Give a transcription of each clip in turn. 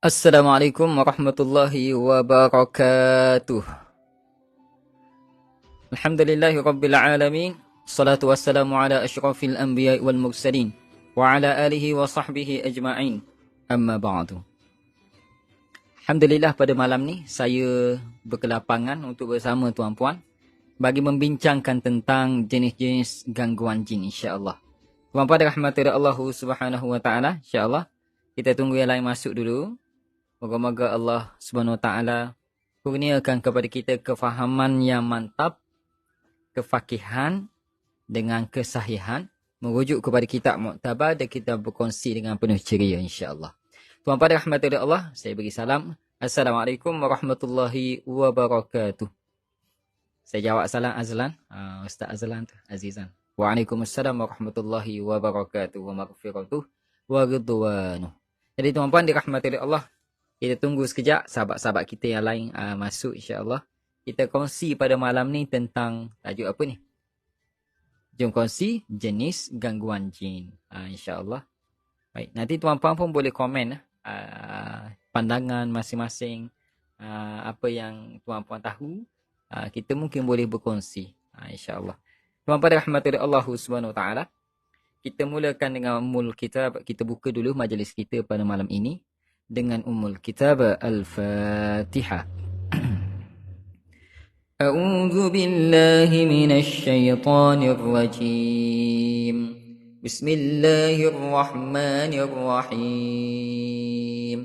Assalamualaikum warahmatullahi wabarakatuh. Alhamdulillahi rabbil alamin. Salatu wassalamu ala asyrafil anbiya wal mursalin wa ala alihi wa sahbihi ajma'in. Amma ba'du. Alhamdulillah, pada malam ni saya berkelapangan untuk bersama tuan-puan bagi membincangkan tentang jenis-jenis gangguan jin, insya-Allah. Tuan-puan dirahmati Allah Subhanahu wa taala, insya-Allah. Kita tunggu yang lain masuk dulu. Moga-moga Allah Subhanahu Wa Taala kurniakan kepada kita kefahaman yang mantap, kefakihan dengan kesahihan, merujuk kepada kitab muktabar dan kita berkongsi dengan penuh ceria, insya-Allah. Tuan-tuan rahmati Allah, saya beri salam. Assalamualaikum warahmatullahi wabarakatuh. Saya jawab salam Azlan, Ustaz Azlan tu, Azizan. Waalaikumsalam warahmatullahi wabarakatuh wa maghfiratuh wa ridwanuh. Jadi tuan-tuan dirahmati Allah, kita tunggu sekejap sahabat-sahabat kita yang lain masuk, insya-Allah. Kita kongsi pada malam ni tentang tajuk apa ni? Jom kongsi jenis gangguan jin, insya-Allah. Baik, nanti tuan-puan pun boleh komen pandangan masing-masing, apa yang tuan-puan tahu, kita mungkin boleh berkongsi, insya-Allah. Tuan-puan rahmati Allah Subhanahu Wa Taala. Kita mulakan dengan ummul kitab. Kita buka dulu majlis kita pada malam ini dengan ummul kitab Al-Fatihah. A'udzu billahi minasy syaithanir rajim. Bismillahirrahmanirrahim.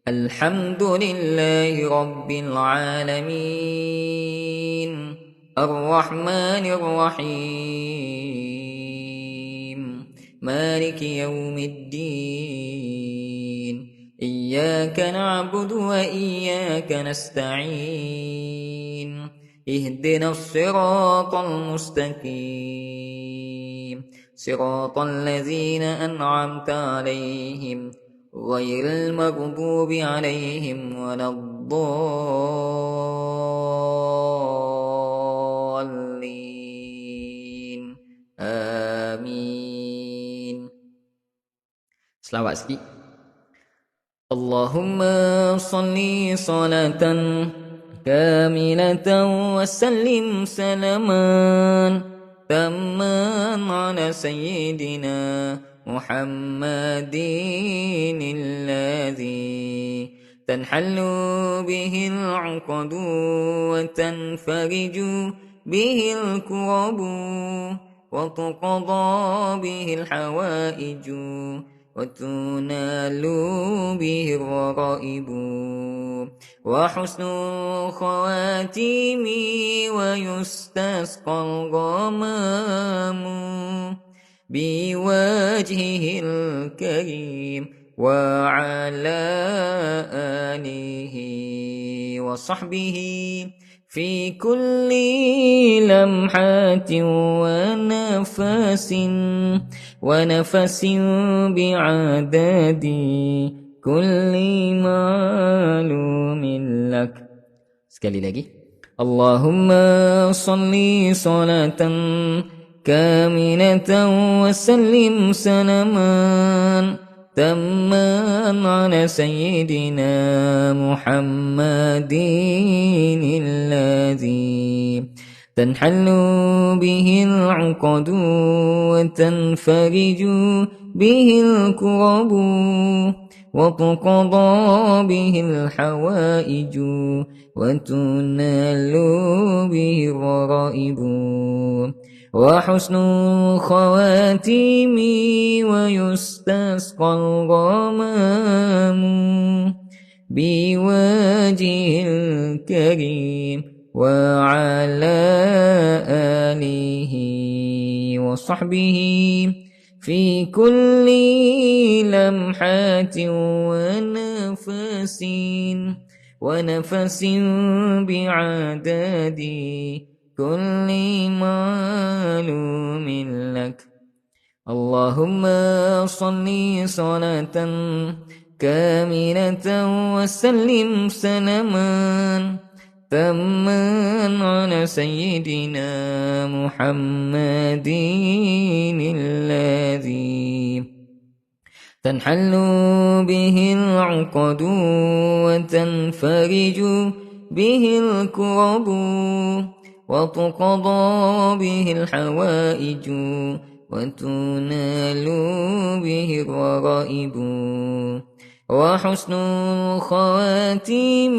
Alhamdulillahi rabbil alamin. Ar-Rahmanir Rahim. Maliki yaumiddin. إياك نعبد وإياك نستعين اهدنا الصراط المستقيم صراط الذين أنعمت عليهم غير المغضوب عليهم ولا الضالين آمين. Selawat sikit. Allahumma salli salatan kamilatan wa sallim salaman tamman ala sayyidina Muhammadin alladhi tanhallu bihi al-'uqadu wa tanfariju bihi al-kurabu wa tuqada bihi al-hawaiju وتنال به الرغائب وحسن الخواتيم ويستسقى الغمام بوجهه الكريم وعلى آله وصحبه في كل لمحة ونفس بعدد كل معلوم لك. Sekali lagi. Allahumma salli salatan kamilatan wa sallim salaman تمّا على سيدنا محمد الذي تنحل به العقد وتنفرج به الكرب وتقضى به الحوائج وتنال به الرغائب وحسن الخواتيم ويستسقى الغمام بوجه الكريم وعلى آله وصحبه في كل لمحة ونفس بعدد كل معلوم لك. اللهم صل صلاة كاملة وسلم سلاما تاما على سيدنا محمد الذي تنحل به العقد وتنفرج به الكرب وتقضى به الحوائج وتنال به الرغائب وحسن الخواتيم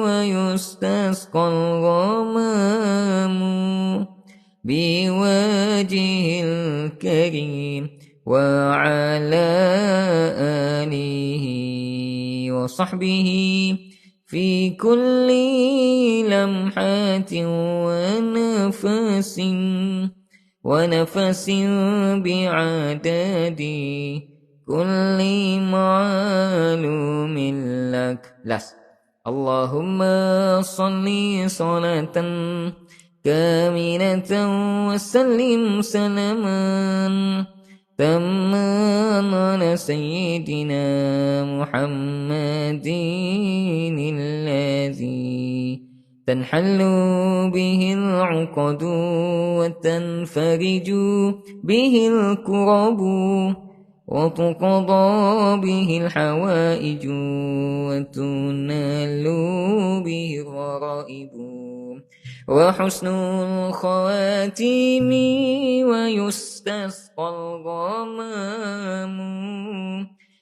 ويستسقى الغمام بوجه الكريم وعلى آله وصحبه في كل لمحة ونفس بعدد كل معلوم لك اللهم صل صلاة كاملة وسلم سلاما تاما على سيدنا محمد الذي تنحل به العقد وتنفرج به الكرب وتقضى به الحوائج وتنال به الرغائب وحسن الخواتيم ويستسقى الغمام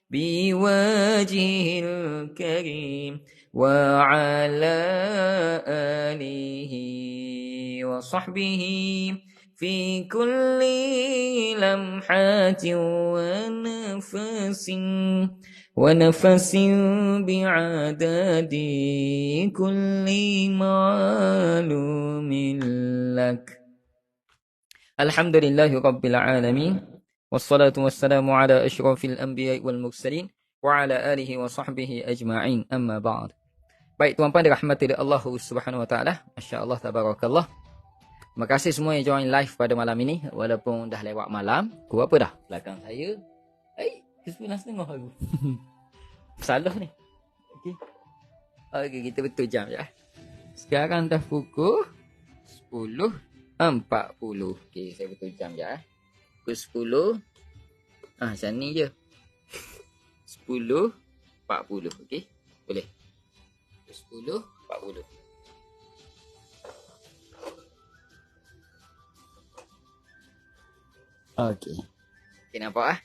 بوجه الكريم وعلى آله وصحبه في كل لمحة ونفس بعدد كل معلوم لك الحمد لله رب العالمين والصلاة والسلام على أشرف الأنبياء والمرسلين وعلى آله وصحبه أجمعين أما بعد. Baik tuan-tuan dirahmati oleh Allah Subhanahu wa taala. Masya-Allah tabarakallah. Terima kasih semua yang join live pada malam ini walaupun dah lewat malam. Kau apa dah belakang saya? Ke 9.30 aku. Salah ni. Okey kita betul jam ya. Sekarang dah pukul 10.40. Okey saya betul jam ya. Pukul 10. Macam ni je. 10.40. Okey. Boleh. 10.40. Okey. Okey nampak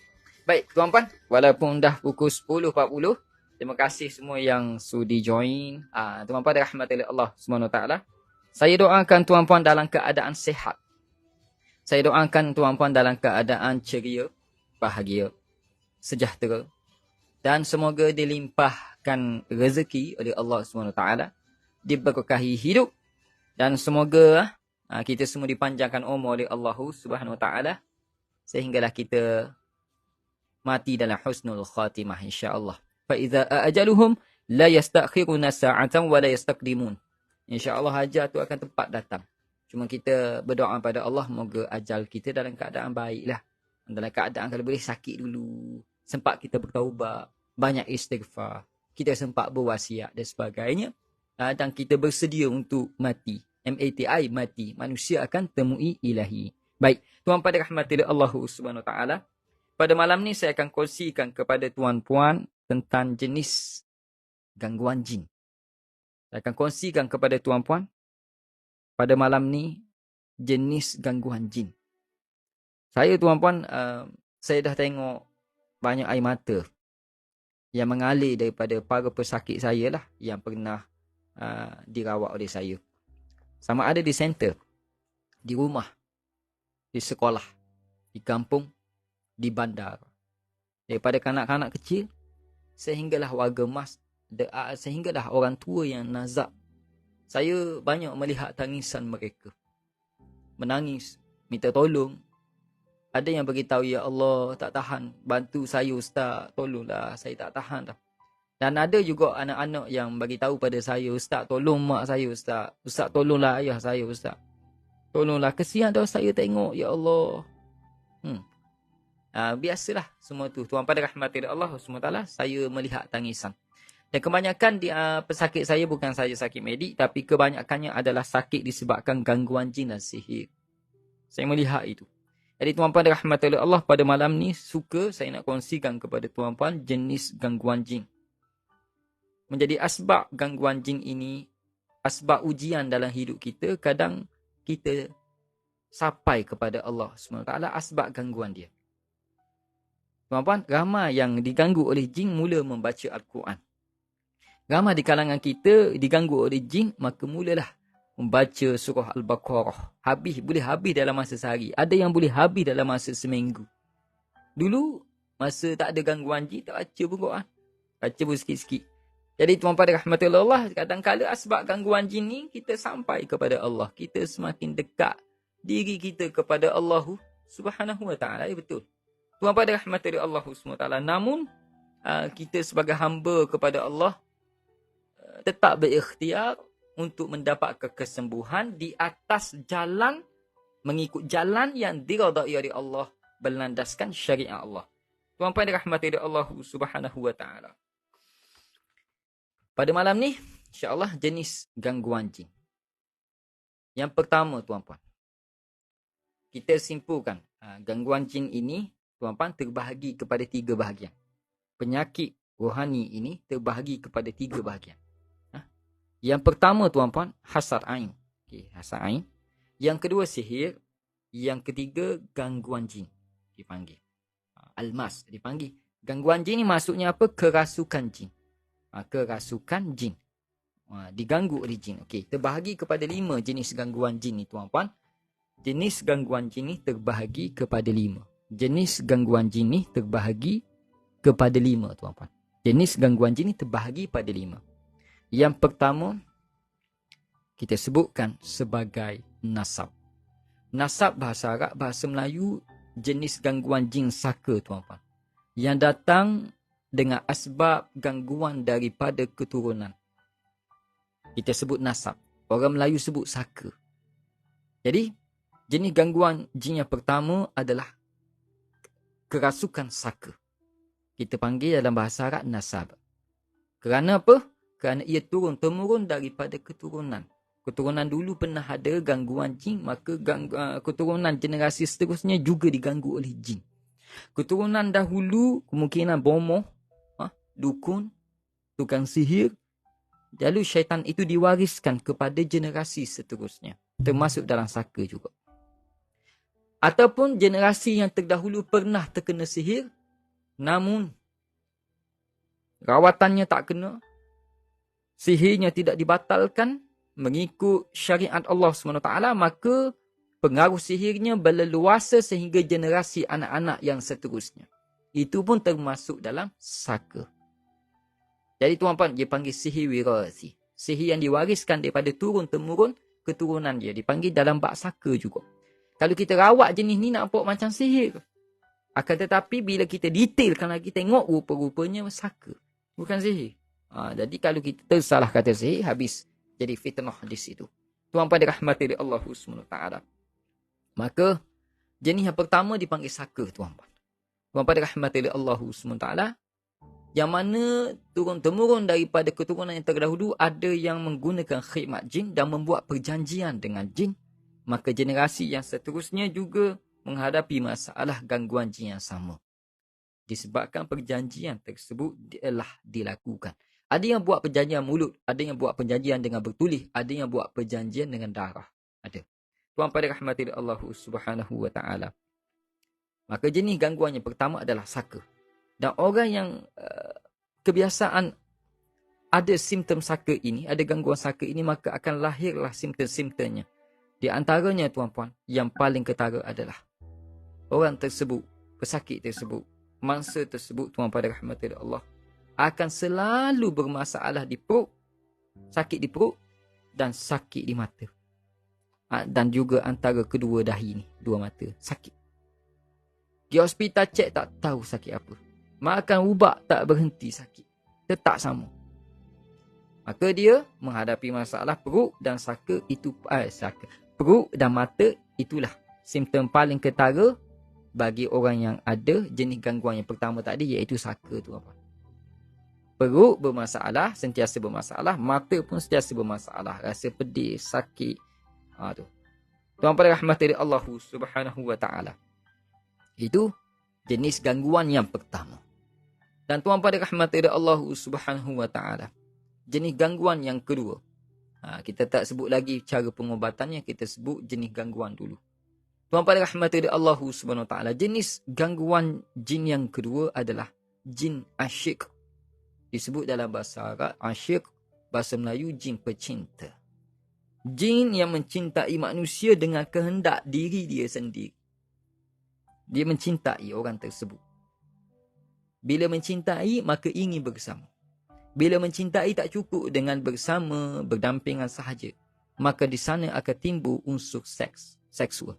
Baik tuan-tuan, walaupun dah pukul 10.40, terima kasih semua yang sudi join. Tuan-tuan dirahmati oleh Allah Subhanahu wa taala. Saya doakan tuan-tuan dalam keadaan sihat. Saya doakan tuan-tuan dalam keadaan ceria, bahagia, sejahtera dan semoga dilimpahkan rezeki oleh Allah Subhanahu wa taala, diberkahi hidup dan semoga kita semua dipanjangkan umur oleh Allah Subhanahu wa taala sehinggalah kita mati dalam husnul khatimah insya-Allah. Fa iza ajaluhum la yastakhiruna sa'atan wa la yastaqdimun. Insya-Allah ajal tu akan tepat datang. Cuma kita berdoa pada Allah moga ajal kita dalam keadaan baiklah. Dalam keadaan kalau boleh sakit dulu, sempat kita bertaubat, banyak istighfar, kita sempat berwasiat dan sebagainya, dan kita bersedia untuk mati. MATI mati. Manusia akan temui ilahi. Baik, tuan-tuan dirahmati Allah Subhanahu wa taala. Pada malam ni saya akan kongsikan kepada tuan-puan tentang jenis gangguan jin. Saya akan kongsikan kepada tuan-puan pada malam ni jenis gangguan jin. Saya tuan-puan, saya dah tengok banyak air mata yang mengalir daripada para pesakit saya lah yang pernah dirawat oleh saya. Sama ada di center, di rumah, di sekolah, di kampung, di bandar. Daripada kanak-kanak kecil sehinggalah warga emas, sehinggalah orang tua yang nazak. Saya banyak melihat tangisan mereka. Menangis, minta tolong. Ada yang beritahu, ya Allah, tak tahan, bantu saya Ustaz, tolonglah, saya tak tahan dah. Dan ada juga anak-anak yang beritahu pada saya, Ustaz tolong mak saya Ustaz, Ustaz tolonglah ayah saya Ustaz, tolonglah, kesian dah saya tengok, ya Allah. Biasalah semua tu. Tuan-tuan dirahmati Allah SWT, saya melihat tangisan. Dan kebanyakan pesakit saya bukan saja sakit medik, tapi kebanyakannya adalah sakit disebabkan gangguan jin dan sihir. Saya melihat itu. Jadi tuan-puan dirahmati oleh Allah, pada malam ni saya nak kongsikan kepada tuan-puan jenis gangguan jin. Menjadi asbab gangguan jin ini, asbab ujian dalam hidup kita, kadang kita sampai kepada Allah SWT, asbab gangguan dia. Tuan-puan, ramai yang diganggu oleh jin mula membaca Al-Quran. Ramai di kalangan kita diganggu oleh jin, maka mulalah membaca surah Al-Baqarah. Boleh habis dalam masa sehari. Ada yang boleh habis dalam masa seminggu. Dulu, masa tak ada gangguan jin, tak baca pun Quran. Baca pun sikit-sikit. Jadi tuan-tuan dirahmati Allah, kadang-kadang asbab gangguan jin ni, kita sampai kepada Allah. Kita semakin dekat diri kita kepada Allah Subhanahu Wa Taala. Ya, betul. Tuan-tuan dirahmati Allah Subhanahu Wa Taala. Namun, kita sebagai hamba kepada Allah, tetap berikhtiar untuk mendapatkan kesembuhan di atas jalan, mengikut jalan yang diridai oleh Allah, berlandaskan syariat Allah. Tuan-tuan dirahmati Allah Subhanahu Wa Taala. Pada malam ni, insya-Allah jenis gangguan jin. Yang pertama, tuan-puan, kita simpulkan gangguan jin ini, tuan-puan, terbahagi kepada 3 bahagian. Penyakit rohani ini terbahagi kepada 3 bahagian. Yang pertama, tuan-puan, hasad ain. Hasad ain. Yang kedua, sihir. Yang ketiga, gangguan jin dipanggil. Almas dipanggil. Gangguan jin ni maksudnya apa? Kerasukan jin. Kerasukan jin. Diganggu oleh jin. Okey, terbahagi kepada 5 jenis gangguan jin ni, tuan-puan. Jenis gangguan jin ni terbahagi kepada 5. Jenis gangguan jin ni terbahagi kepada 5, tuan-puan. Jenis gangguan jin ni terbahagi pada 5. Yang pertama, kita sebutkan sebagai nasab. Nasab bahasa Arab, bahasa Melayu, jenis gangguan jin saka, tuan-puan. Yang datang dengan asbab gangguan daripada keturunan. Kita sebut nasab. Orang Melayu sebut saka. Jadi, jenis gangguan jin yang pertama adalah kerasukan saka. Kita panggil dalam bahasa Arab nasab. Kerana apa? Kerana ia turun-temurun daripada keturunan. Keturunan dulu pernah ada gangguan jin, maka keturunan generasi seterusnya juga diganggu oleh jin. Keturunan dahulu kemungkinan bomoh, dukun, tukang sihir. Lalu syaitan itu diwariskan kepada generasi seterusnya. Termasuk dalam saka juga. Ataupun generasi yang terdahulu pernah terkena sihir, namun rawatannya tak kena, sihirnya tidak dibatalkan mengikut syariat Allah SWT, maka pengaruh sihirnya berleluasa sehingga generasi anak-anak yang seterusnya. Itu pun termasuk dalam saka. Jadi tuan-tuan, dia panggil sihir wirasi. Sihir yang diwariskan daripada turun-temurun keturunan dia. Dipanggil dalam bab saka juga. Kalau kita rawat jenis ni nampak macam sihir. Akan tetapi bila kita detailkan lagi, tengok rupa-rupanya saka. Bukan sihir. Jadi kalau kita tersalah kata sihir, habis jadi fitnah di situ. Tuan-tuan dirahmati oleh Allah SWT. Maka jenis yang pertama dipanggil saka, tuan-tuan. Tuan-tuan dirahmati oleh Allah SWT. Yang mana turun-temurun daripada keturunan yang terdahulu ada yang menggunakan khidmat jin dan membuat perjanjian dengan jin. Maka generasi yang seterusnya juga menghadapi masalah gangguan jin yang sama. Disebabkan perjanjian tersebut telah dilakukan. Ada yang buat perjanjian mulut, ada yang buat perjanjian dengan bertulis, ada yang buat perjanjian dengan darah. Ada. Tuan pada rahmati Allah Subhanahu Wa Taala. Maka jenis gangguan yang pertama adalah saka. Dan orang yang kebiasaan ada simptom saka ini, ada gangguan saka ini, maka akan lahirlah simptom-simptomnya. Di antaranya, tuan-puan, yang paling ketara adalah orang tersebut, pesakit tersebut, mangsa tersebut, tuan pada rahmati Allah, akan selalu bermasalah di perut, sakit di perut dan sakit di mata. Dan juga antara kedua dahi ni, dua mata, sakit. Di hospital cek tak tahu sakit apa. Makan ubat tak berhenti sakit. Tetap sama. Maka dia menghadapi masalah perut dan saka itu, perut dan mata, itulah simptom paling ketara bagi orang yang ada jenis gangguan yang pertama tadi, iaitu saka tu apa. Perut bermasalah, sentiasa bermasalah, mata pun sentiasa bermasalah, rasa pedih, sakit. Tu. Tuan pada rahmati Allah Subhanahu Wa Taala. Itu jenis gangguan yang pertama. Dan tuan-tuan dirahmati oleh Allah Subhanahu wa taala. Jenis gangguan yang kedua. Kita tak sebut lagi cara pengobatannya, kita sebut jenis gangguan dulu. Tuan-tuan dirahmati oleh Allah Subhanahu wa taala, jenis gangguan jin yang kedua adalah jin asyik. Disebut dalam bahasa Arab asyik, bahasa Melayu jin pecinta. Jin yang mencintai manusia dengan kehendak diri dia sendiri. Dia mencintai orang tersebut. Bila mencintai, maka ingin bersama. Bila mencintai tak cukup dengan bersama, berdampingan sahaja. Maka di sana akan timbul unsur seksual.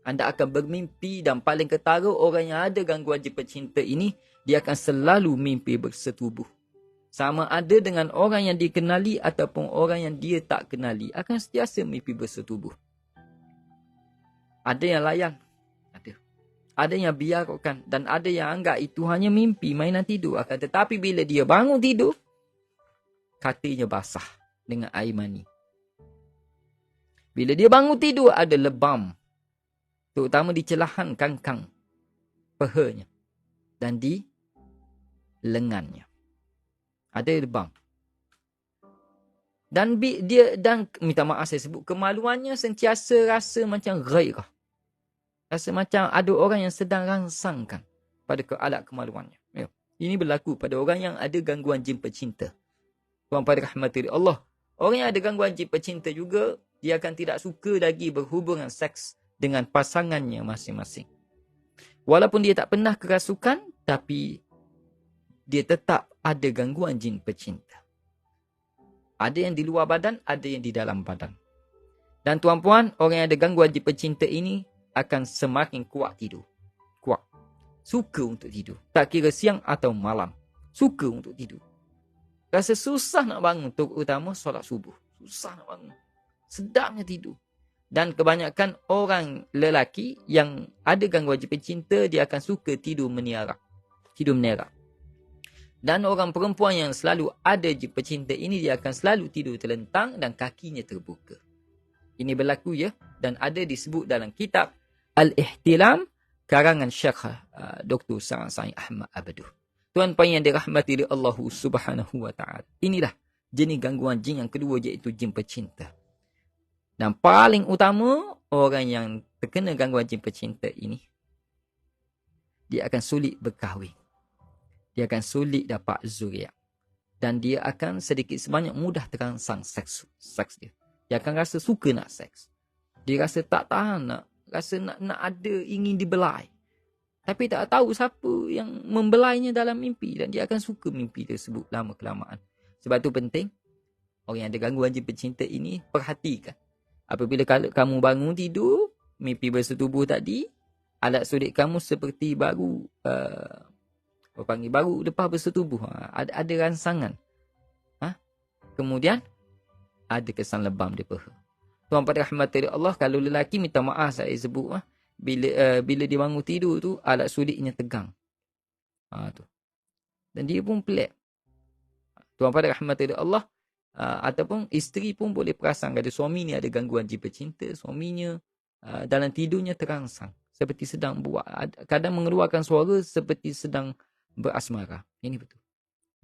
Anda akan bermimpi dan paling ketara orang yang ada gangguan jin pecinta ini, dia akan selalu mimpi bersetubuh. Sama ada dengan orang yang dikenali ataupun orang yang dia tak kenali, akan sentiasa mimpi bersetubuh. Ada yang layan. Ada yang biarkan dan ada yang anggap itu hanya mimpi, mainan tidur. Akan tetapi bila dia bangun tidur, katilnya basah dengan air mani. Bila dia bangun tidur, ada lebam. Terutama di celahan kangkang pahanya dan di lengannya. Ada lebam. Dan minta maaf saya sebut, kemaluannya sentiasa rasa macam ghairah. Rasa macam ada orang yang sedang rangsangkan pada alat kemaluannya. Ya. Ini berlaku pada orang yang ada gangguan jin pecinta. Tuan-tuan rahmati Allah. Orang yang ada gangguan jin pecinta juga, dia akan tidak suka lagi berhubungan seks dengan pasangannya masing-masing. Walaupun dia tak pernah kerasukan, tapi dia tetap ada gangguan jin pecinta. Ada yang di luar badan, ada yang di dalam badan. Dan tuan-puan, orang yang ada gangguan jin pecinta ini akan semakin kuat tidur. Kuat. Suka untuk tidur. Tak kira siang atau malam. Suka untuk tidur. Rasa susah nak bangun, terutama solat subuh. Susah nak bangun. Sedapnya tidur. Dan kebanyakan orang lelaki yang ada gangguan jin pecinta, dia akan suka tidur meniarap. Tidur menerap. Dan orang perempuan yang selalu ada jin pecinta ini, dia akan selalu tidur terlentang dan kakinya terbuka. Ini berlaku ya. Dan ada disebut dalam kitab Al-Ihtilam karangan Syekh Dr. Sa'id Ahmad Abduh. Tuan-tuan yang dirahmati oleh Allah Subhanahu wa taala. Inilah jenis gangguan jin yang kedua, iaitu jin pecinta. Dan paling utama, orang yang terkena gangguan jin pecinta ini, dia akan sulit berkahwin. Dia akan sulit dapat zuriat. Dan dia akan sedikit sebanyak mudah terangsang seks dia. Dia akan rasa suka nak seks. Dia rasa tak tahan nak. Rasa nak ada, ingin dibelai. Tapi tak tahu siapa yang membelainya dalam mimpi. Dan dia akan suka mimpi tersebut lama kelamaan. Sebab tu penting, orang yang ada gangguan jin pecinta ini, perhatikan. Apabila kamu bangun tidur, mimpi bersetubuh tadi, alat sulit kamu seperti baru, baru lepas bersetubuh. Ada rangsangan. Kemudian, ada kesan lebam di paha. Tuan pada rahmat dari Allah, kalau lelaki, minta maaf saya sebut, bila dia bangun tidur tu, alat sulitnya tegang. Tu. Dan dia pun pelik. Tuan pada rahmat dari Allah, ataupun isteri pun boleh perasan kalau suami ni ada gangguan jin pecinta, suaminya dalam tidurnya terangsang. Seperti sedang kadang mengeluarkan suara seperti sedang berasmara. Ini betul.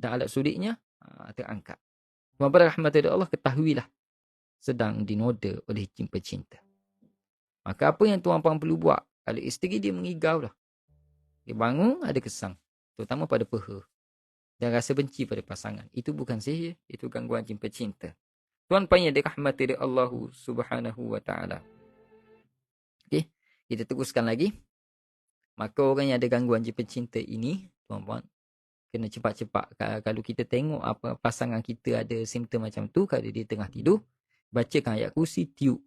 Dan alat sulitnya terangkat. Tuan pada rahmat dari Allah, ketahuilah sedang dinoda oleh jin pecinta. Maka apa yang tuan-puan perlu buat? Kalau isteri dia mengigau lah. Dia bangun, ada kesang. Terutama pada paha. Dan rasa benci pada pasangan. Itu bukan sihir. Itu gangguan jin pecinta. Tuan-puan yang dirahmati oleh Allah Subhanahu wa ta'ala. Okey, kita teruskan lagi. Maka orang yang ada gangguan jin pecinta ini, tuan-puan, kena cepat-cepat. Kalau kita tengok apa pasangan kita ada simptom macam tu, kalau dia tengah tidur, bacakan ayat kursi, tiup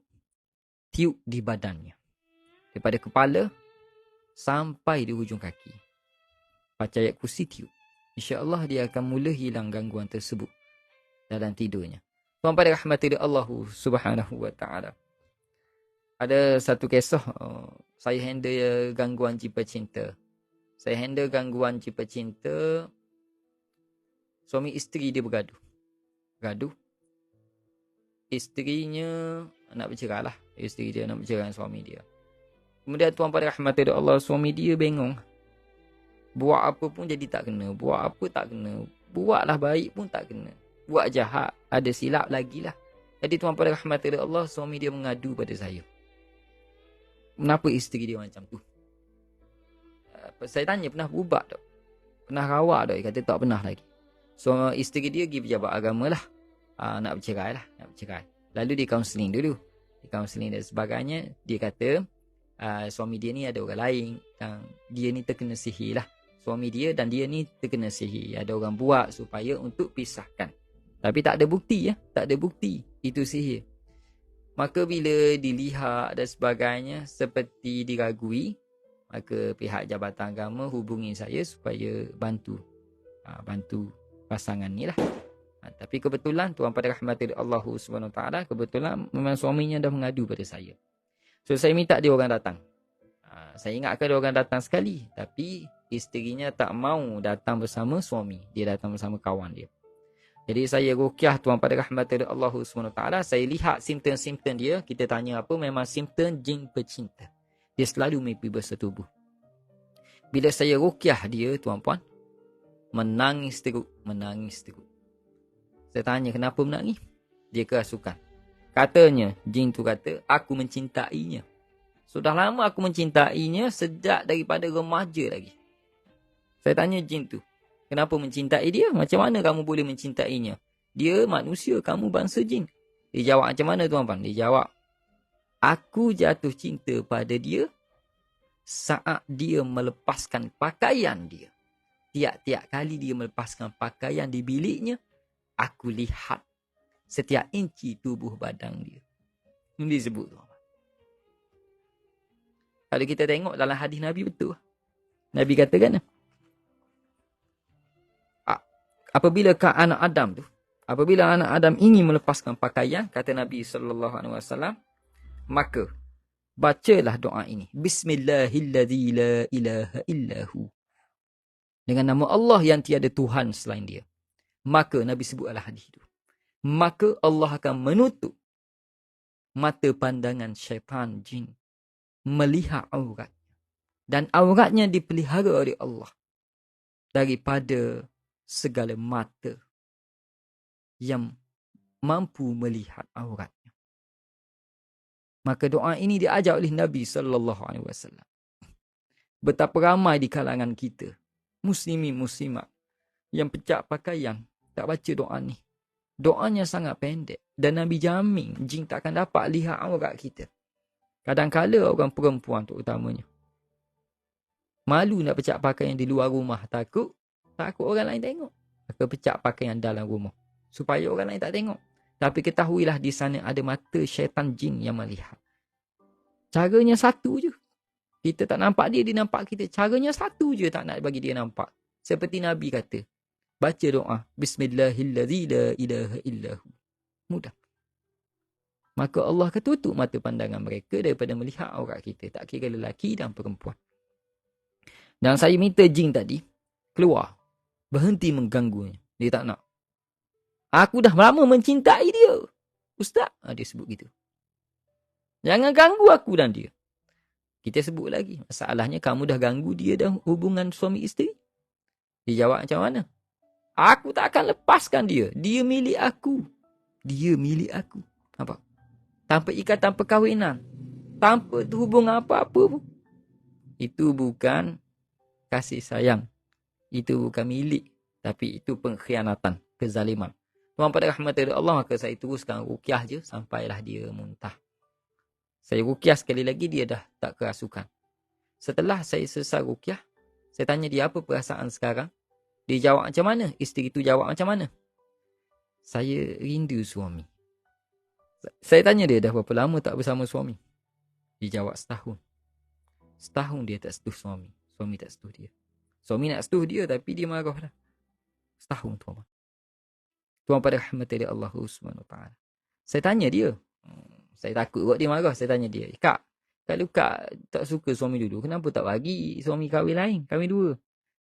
di badannya. Daripada kepala sampai di hujung kaki. Baca ayat kursi, tiup. InsyaAllah dia akan mula hilang gangguan tersebut dalam tidurnya. Tuan pada rahmati Allah Subhanahu wa ta'ala. Ada satu kisah, saya handle gangguan jin pecinta. Saya handle gangguan jin pecinta. Suami isteri dia bergaduh. Isterinya nak bercerai lah. Isteri dia nak bercerai dengan suami dia. Kemudian tuan pada rahmati Allah, suami dia bengong. Buat apa pun jadi tak kena. Buat apa tak kena. Buatlah baik pun tak kena. Buat jahat, ada silap lagi lah. Jadi tuan pada rahmati Allah, suami dia mengadu pada saya. Kenapa isteri dia macam tu? Saya tanya, pernah berubah tak? Pernah rawak tak? Dia kata tak pernah lagi. So isteri dia pergi pejabat agama lah. Nak bercerai lah. Lalu dia kaunseling dulu. Dia kaunseling dan sebagainya. Dia kata suami dia ni ada orang lain. Dia ni terkena sihir lah. Suami dia dan dia ni terkena sihir. Ada orang buat supaya untuk pisahkan. Tapi tak ada bukti ya. Tak ada bukti. Itu sihir. Maka bila dilihat dan sebagainya seperti diragui, maka pihak Jabatan Agama hubungi saya supaya bantu pasangan ni lah. Tapi kebetulan tuan pada rahmati Allah SWT, kebetulan memang suaminya dah mengadu pada saya. So saya minta dia orang datang. Saya ingatkan dia orang datang sekali, tapi isterinya tak mau datang bersama suami. Dia datang bersama kawan dia. Jadi saya ruqyah tuan pada rahmati Allah SWT. Saya lihat simptom-simptom dia. Kita tanya apa, memang simptom jin pecinta. Dia selalu mimpi bersetubuh. Bila saya ruqyah dia, tuan-puan, menangis teruk. Saya tanya kenapa menangis? Dia kerasukan. Katanya, jin tu kata, aku mencintainya. Sudah lama aku mencintainya, sejak daripada remaja lagi. Saya tanya jin tu, kenapa mencintai dia? Macam mana kamu boleh mencintainya? Dia manusia, kamu bangsa jin. Dia jawab macam mana tuan-puan? Dia jawab, aku jatuh cinta pada dia saat dia melepaskan pakaian dia. Tiap-tiap kali dia melepaskan pakaian di biliknya, aku lihat setiap inci tubuh badan dia. Ini disebut tuan. Kalau kita tengok dalam hadis Nabi betul. Nabi katakan, apabila anak Adam ingin melepaskan pakaian, kata Nabi SAW, maka bacalah doa ini. Bismillahilladzi la ilaha illahu. Dengan nama Allah yang tiada Tuhan selain dia. Maka Nabi sebut hadis itu. Maka Allah akan menutup mata pandangan syaitan jin melihat aurat. Dan auratnya dipelihara oleh Allah daripada segala mata yang mampu melihat auratnya. Maka doa ini diajar oleh Nabi SAW. Betapa ramai di kalangan kita, muslimin muslimat, yang pecah pakaian, tak baca doa ni. Doanya sangat pendek. Dan Nabi jamin jin tak akan dapat lihat aurat kita. Kadang-kala orang perempuan terutamanya malu nak pecah pakaian di luar rumah. Takut orang lain tengok. Maka pecah pakaian dalam rumah supaya orang lain tak tengok. Tapi ketahuilah di sana ada mata syaitan jin yang melihat. Caranya satu je. Kita tak nampak dia, dia nampak kita. Caranya satu je, tak nak bagi dia nampak. Seperti Nabi kata, baca doa Bismillahilladzi la ilaha illahu. Mudah. Maka Allah akan tutup mata pandangan mereka daripada melihat aurat kita. Tak kira lelaki dan perempuan. Dan saya minta jin tadi keluar. Berhenti mengganggunya. Dia tak nak. Aku dah lama mencintai dia, Ustaz. Dia sebut gitu. Jangan ganggu aku dan dia. Kita sebut lagi. Masalahnya kamu dah ganggu dia dan hubungan suami isteri. Dia jawab macam mana? Aku tak akan lepaskan dia. Dia milik aku. Nampak? Tanpa ikatan perkahwinan. Tanpa hubungan apa-apa pun. Itu bukan kasih sayang. Itu bukan milik. Tapi itu pengkhianatan. Kezaliman. Tuan pada rahmati Allah, maka saya teruskan ruqyah je sampailah dia muntah. Saya ruqyah sekali lagi, dia dah tak kerasukan. Setelah saya selesai ruqyah, saya tanya dia apa perasaan sekarang. Dia jawab macam mana? Isteri itu jawab macam mana? Saya rindu suami. Saya tanya dia, dah berapa lama tak bersama suami? Dia jawab setahun. Setahun dia tak setuh suami. Suami tak setuh dia. Suami nak setuh dia tapi dia marah dah. Setahun tuan. Tuan pada rahmati Allah SWT. Saya tanya dia. Saya takut buat dia marah. Saya tanya dia. Kak, kalau kak tak suka suami dulu, kenapa tak bagi suami kahwin lain? Kahwin dua.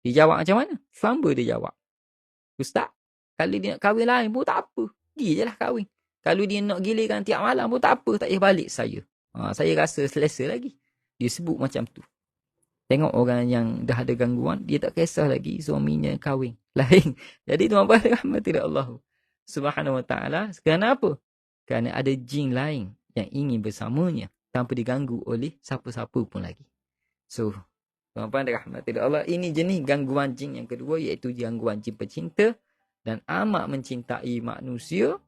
Dia jawab macam mana? Samba dia jawab. Ustaz, kalau dia nak kahwin lain pun tak apa. Dia je lah kahwin. Kalau dia nak gilirkan tiap malam pun tak apa. Tak payah balik saya. Saya rasa selesa lagi. Dia sebut macam tu. Tengok orang yang dah ada gangguan, dia tak kisah lagi suaminya kahwin. Lain. Jadi tuan-tuan rahmatillah Allah Subhanahu wa taala, kerana apa? Kerana ada jin lain yang ingin bersamanya tanpa diganggu oleh siapa-siapa pun lagi. So, tuan-tuan rahmatillah Allah, ini jenis gangguan jin yang kedua, iaitu gangguan jin pecinta dan amat mencintai manusia.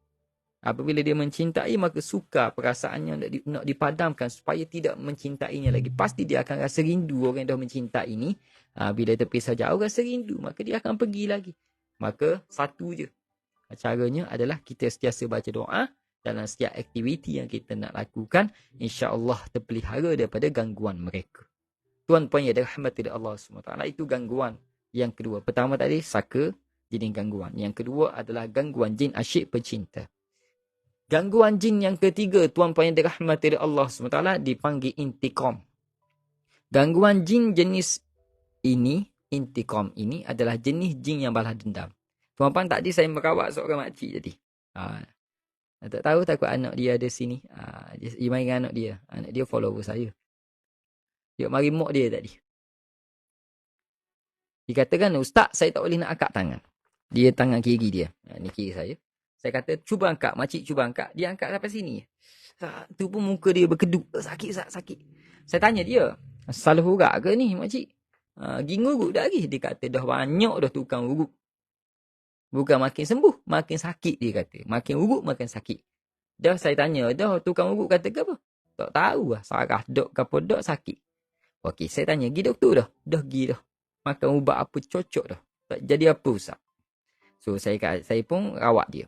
Apabila dia mencintai, maka suka perasaannya nak dipadamkan supaya tidak mencintainya lagi. Pasti dia akan rasa rindu orang yang dah mencintai ni. Bila terpisah jauh rasa rindu, maka dia akan pergi lagi. Maka satu je. Caranya adalah kita sentiasa baca doa dalam setiap aktiviti yang kita nak lakukan. InsyaAllah terpelihara daripada gangguan mereka. Tuan-puan yang dirahmati Allah SWT, itu gangguan yang kedua. Pertama tadi, saka, jenis gangguan. Yang kedua adalah gangguan jin asyik pecinta. Gangguan jin yang ketiga, tuan-puan yang dirahmati Allah SWT, dipanggil intikam. Gangguan jin jenis ini, intikam ini adalah jenis jin yang balas dendam. Tuan-puan, tadi saya merawat seorang makcik tadi. Tak tahu takut anak dia ada sini. Dia main dengan anak dia. Anak dia follower saya. Dia mari mok dia tadi. Dia katakan, Ustaz, saya tak boleh nak angkat tangan. Dia tangan kiri dia. Ni kiri saya. Saya kata, cuba angkat. Makcik cuba angkat. Dia angkat sampai sini. Tu pun muka dia berkedut. Sakit, sakit. Saya tanya dia, salah urat ke ni, makcik? Pergi ngurut dah lagi. Dia kata, dah banyak dah tukang urut. Bukan makin sembuh, makin sakit dia kata. Makin urut, makin sakit. Dah saya tanya, dah tukang urut kata ke apa? Tak tahu lah. Sarah dok ke apa dok sakit. Okey, saya tanya, pergi doktor dah? Dah pergi dah. Makan ubat apa cocok dah. Tak jadi apa Ustaz? So, saya pun rawat dia.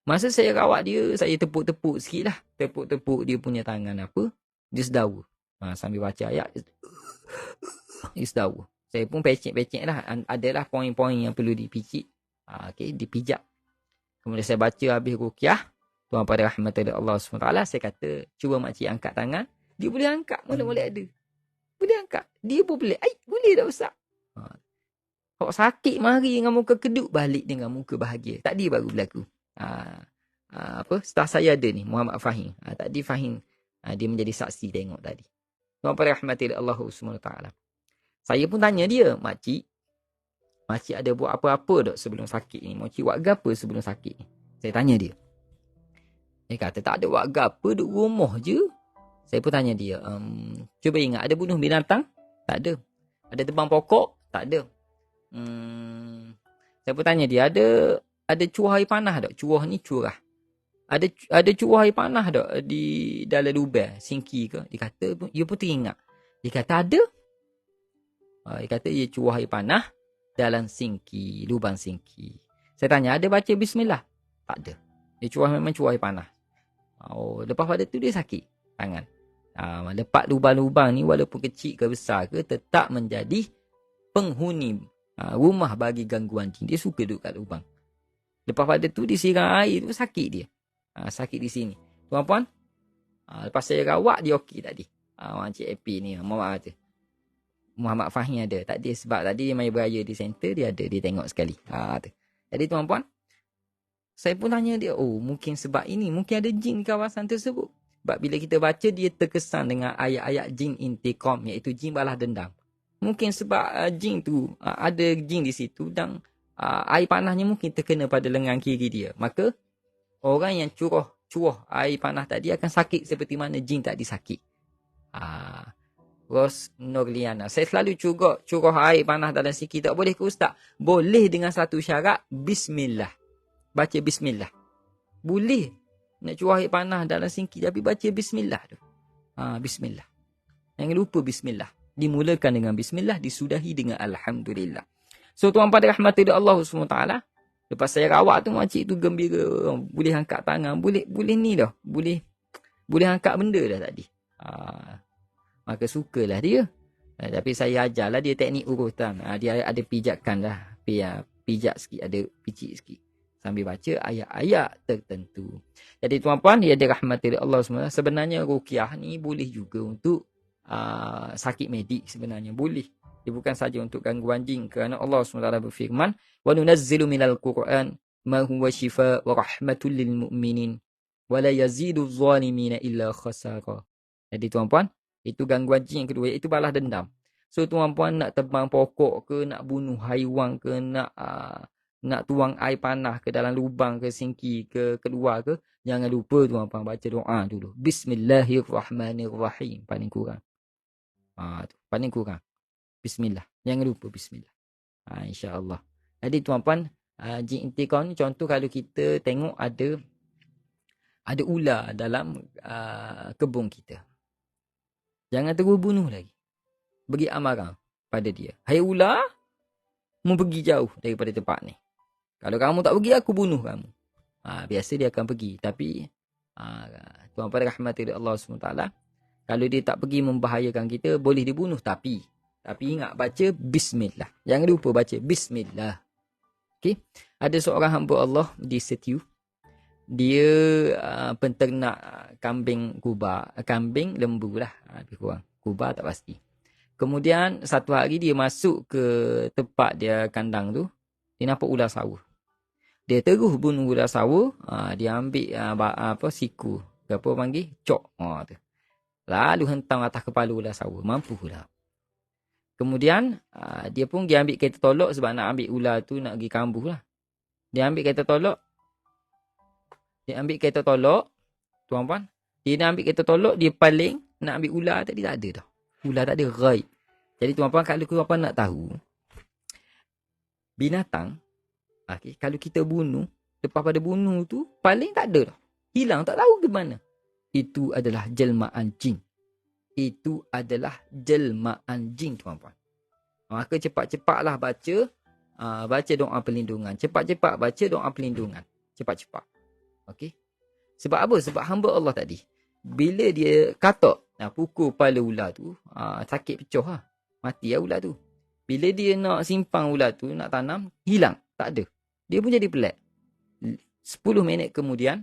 Masa saya rawat dia, saya tepuk-tepuk sikit lah. Tepuk-tepuk dia punya tangan apa. Dia sedawa. Sambil baca ayat. Dia sedawa. Saya pun pecek-pecek lah. Adalah poin-poin yang perlu dipicit. Okay, dipijak. Kemudian saya baca habis ruqyah. Tuan pada rahmatullah Allah SWT. Saya kata, cuba makcik angkat tangan. Dia boleh angkat. Mana-mana ada. Boleh angkat. Dia pun boleh. Boleh tak Ustaz? Kalau sakit mari dengan muka kedut, balik dengan muka bahagia. Tadi baru berlaku. Staf saya ada ni, Muhammad Fahim. Tadi Fahim, dia menjadi saksi tengok tadi. Tuan pada rahmatillah Allah SWT. Saya pun tanya dia, makcik ada buat apa-apa tak sebelum sakit ni? Makcik buat apa sebelum sakit ni? Saya tanya dia. Dia kata tak ada buat apa, duduk rumah je. Saya pun tanya dia, cuba ingat, ada bunuh binatang? Tak ada. Ada tebang pokok? Tak ada. Saya pun tanya dia, ada curah air panah tak? Curah ni curah. Ada curah air panah tak di dalam lubang singki ke? Dia kata, dia pun teringat. Dia kata ada. Dia kata dia curah air panah dalam singki, lubang singki. Saya tanya, ada baca bismillah? Tak ada. Dia memang curah air panah. Lepas pada tu dia sakit tangan. Lepas lubang-lubang ni walaupun kecil ke besar ke, tetap menjadi penghuni rumah bagi gangguan jin. Dia suka duduk kat lubang. Lepas pada tu disiram air tu sakit dia. Sakit di sini. Tuan-puan, lepas saya rawat dia okey tadi. Encik Epi ni, Muhammad Fahim ada. Tak dia sebab tadi dia main beraya di center, dia ada, dia tengok sekali. Jadi tuan-puan, saya pun tanya dia, mungkin sebab ini, mungkin ada jin di kawasan tersebut. Sebab bila kita baca, dia terkesan dengan ayat-ayat jin intikam, iaitu jin balas dendam. Mungkin sebab jin tu, ada jin di situ dan air panahnya mungkin terkena pada lengan kiri dia. Maka, orang yang curah air panah tadi akan sakit seperti mana jin tadi sakit. Ros Nurliana. Saya selalu curah air panah dalam siki. Tak boleh ke Ustaz? Boleh dengan satu syarat. Bismillah. Baca Bismillah. Boleh nak curah air panah dalam siki. Tapi baca Bismillah tu. Bismillah. Jangan lupa Bismillah. Dimulakan dengan Bismillah. Disudahi dengan Alhamdulillah. So tuan pada rahmatullah Allah SWT. Lepas saya rawat tu, makcik tu gembira. Boleh angkat tangan. Boleh ni dah. Boleh angkat benda dah tadi. Maka sukalah dia. Tapi saya ajarlah dia teknik urutan. Dia ada pijakan lah. Pijak sikit, ada picit sikit. Sambil baca ayat-ayat tertentu. Jadi tuan-puan, dia dirahmati Allah SWT. Sebenarnya ruqyah ni boleh juga untuk sakit medik sebenarnya. Boleh. Dia bukan saja untuk gangguan jin. Kerana Allah SWT berfirman, وَنُنَزِّلُ مِنَ الْقُرْآنِ مَا هُوَ شِفَاءٌ وَرَحْمَةٌ لِلْمُؤْمِنِينَ وَلَا يَزِيدُ الظَّالِمِينَ إِلَّا خَسَارًا. Jadi tuan-puan, Itu gangguan jin yang kedua, iaitu balas dendam. So tuan-puan nak tebang pokok ke, nak bunuh haiwan ke, nak tuang air panah ke dalam lubang ke, singki ke, keluar ke, jangan lupa tuan-puan baca doa dulu. Bismillahirrahmanirrahim. Paling kurang. Paling kurang. Bismillah. Jangan lupa bismillah. InsyaAllah. Jadi tuan-puan, jin intikam ni contoh kalau kita tengok ada ular dalam kebun kita. Jangan terus bunuh lagi. Beri amaran pada dia. Hai ular, mu pergi jauh daripada tempat ni. Kalau kamu tak pergi, aku bunuh kamu. Biasa dia akan pergi. Tapi, tuan-puan rahmati Allah SWT, kalau dia tak pergi membahayakan kita, boleh dibunuh. Tapi ingat baca bismillah. Jangan lupa baca bismillah. Okay? Ada seorang hamba Allah di Setiu. Dia penternak kambing lembu lah. Lebih kurang. Kuba tak pasti. Kemudian satu hari dia masuk ke tempat dia kandang tu. Dia nampak ular sawah. Dia terus bunuh ular sawah. Dia ambil siku. Apa panggil? Cok. Tu. Lalu hentam atas kepala ular sawah. Mampu ular. Kemudian dia pun dia ambil kereta tolak sebab nak ambil ular tu nak pergi kambuh lah. Dia ambil kereta tolak. Tuan-puan. Dia nak ambil kereta tolak. Dia paling nak ambil ular tadi tak ada dah. Ular tak ada. Ghaib. Jadi tuan-puan kalau tuan-puan nak tahu. Binatang. Kalau kita bunuh. Lepas pada bunuh tu. Paling tak ada dah. Hilang tak tahu ke mana. Itu adalah jelmaan jin. Tuan-puan. Maka cepat-cepatlah baca doa perlindungan. Cepat-cepat baca doa perlindungan. Cepat-cepat. Okey. Sebab apa? Sebab hamba Allah tadi. Bila dia katak, pukul kepala ular tu, sakit pecah lah. Mati lah ular tu. Bila dia nak simpang ular tu, nak tanam, hilang. Tak ada. Dia pun jadi pelik. 10 minit kemudian,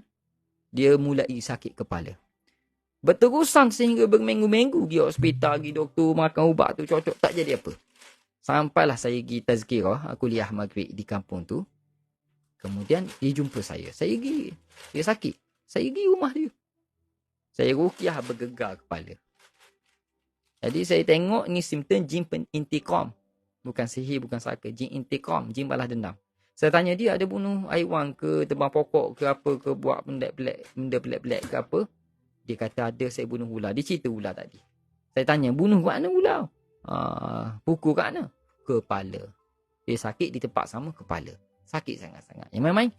dia mulai sakit kepala. Berterusan sehingga berminggu-minggu pergi hospital, pergi doktor, makan ubat tu cocok, tak jadi apa. Sampailah saya pergi tazkirah, kuliah maghrib di kampung tu. Kemudian dia jumpa saya. Saya pergi, dia sakit. Saya pergi rumah dia. Saya ruqyah bergegar kepala. Jadi saya tengok ni simptom jin intikam. Bukan sihir, bukan saka. Jin intikam, jin balas dendam. Saya tanya dia ada bunuh haiwan ke, tebang pokok ke apa ke, buat benda pelik-pelik ke apa. Dia kata ada saya bunuh ular. Dia cerita ular tadi. Saya tanya, bunuh kat mana ular? Pukul kat mana? Kepala. Dia sakit di tempat sama kepala. Sakit sangat-sangat. Yang main-main.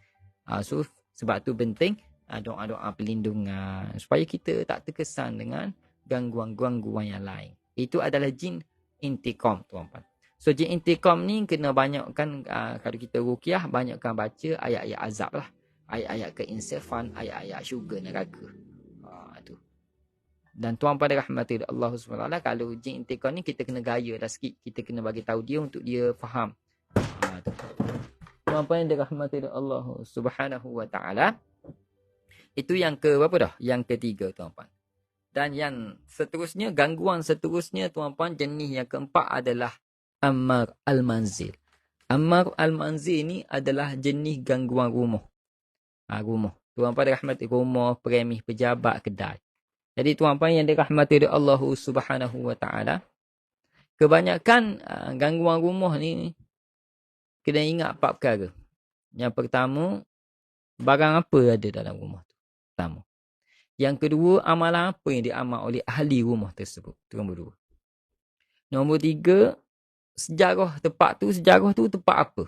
So, sebab tu penting doa-doa perlindungan. Supaya kita tak terkesan dengan gangguan-gangguan yang lain. Itu adalah jin intikam, tuan-tuan. So, jin intikam ni kena banyakkan, kalau kita ruqyah, banyakkan baca ayat-ayat azab lah. Ayat-ayat keinsafan, ayat-ayat syurga neraka. Tu. Dan tuan pada rahmati Allah SWT, kalau jin intikam ni kita kena gaya dah sikit. Kita kena bagi tahu dia untuk dia faham. Tuan yang dirahmati Allah Subhanahu wa taala. Itu yang ke berapa dah? Yang ketiga, tuan-puan. Dan yang seterusnya, gangguan seterusnya, tuan-puan, jenis yang keempat adalah Ammar al-Manzil. Ammar al-Manzil ni adalah jenis gangguan rumah. Rumah. Tuan-puan dirahmati, rumah, premis, pejabat, kedai. Jadi tuan-puan yang dirahmati Allah Subhanahu wa taala, kebanyakan gangguan rumah ni kena ingat 4 perkara. Yang pertama, barang apa ada dalam rumah tu. Pertama. Yang kedua, amalan apa yang diamal oleh ahli rumah tersebut. Itu nombor 2. Nombor 3, sejarah tu tempat apa?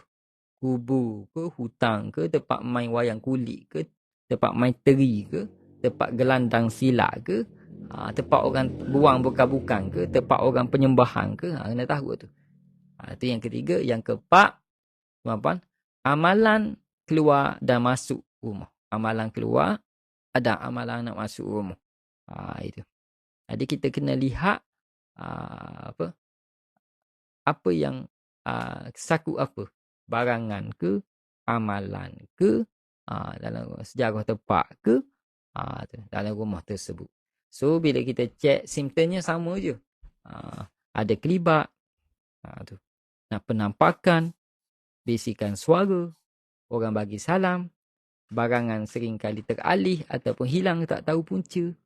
Kubur ke, hutang ke, tempat main wayang kulit ke, tempat main teri ke, tempat gelandang silat ke, tempat orang buang bukan-bukan ke, tempat orang penyembahan ke, kena tahu tu. Itu yang ketiga. Yang keempat, tuan-puan, amalan keluar dan masuk rumah. Amalan keluar, ada amalan nak masuk rumah. Itu. Jadi kita kena lihat apa yang saku apa. Barangan ke, amalan ke, dalam sejarah tempat ke, dalam rumah tersebut. So, bila kita cek, simptomnya sama je. Ada kelibat, tu. Nak penampakan, bisikan suara, orang bagi salam, barangan sering kali teralih ataupun hilang tak tahu punca.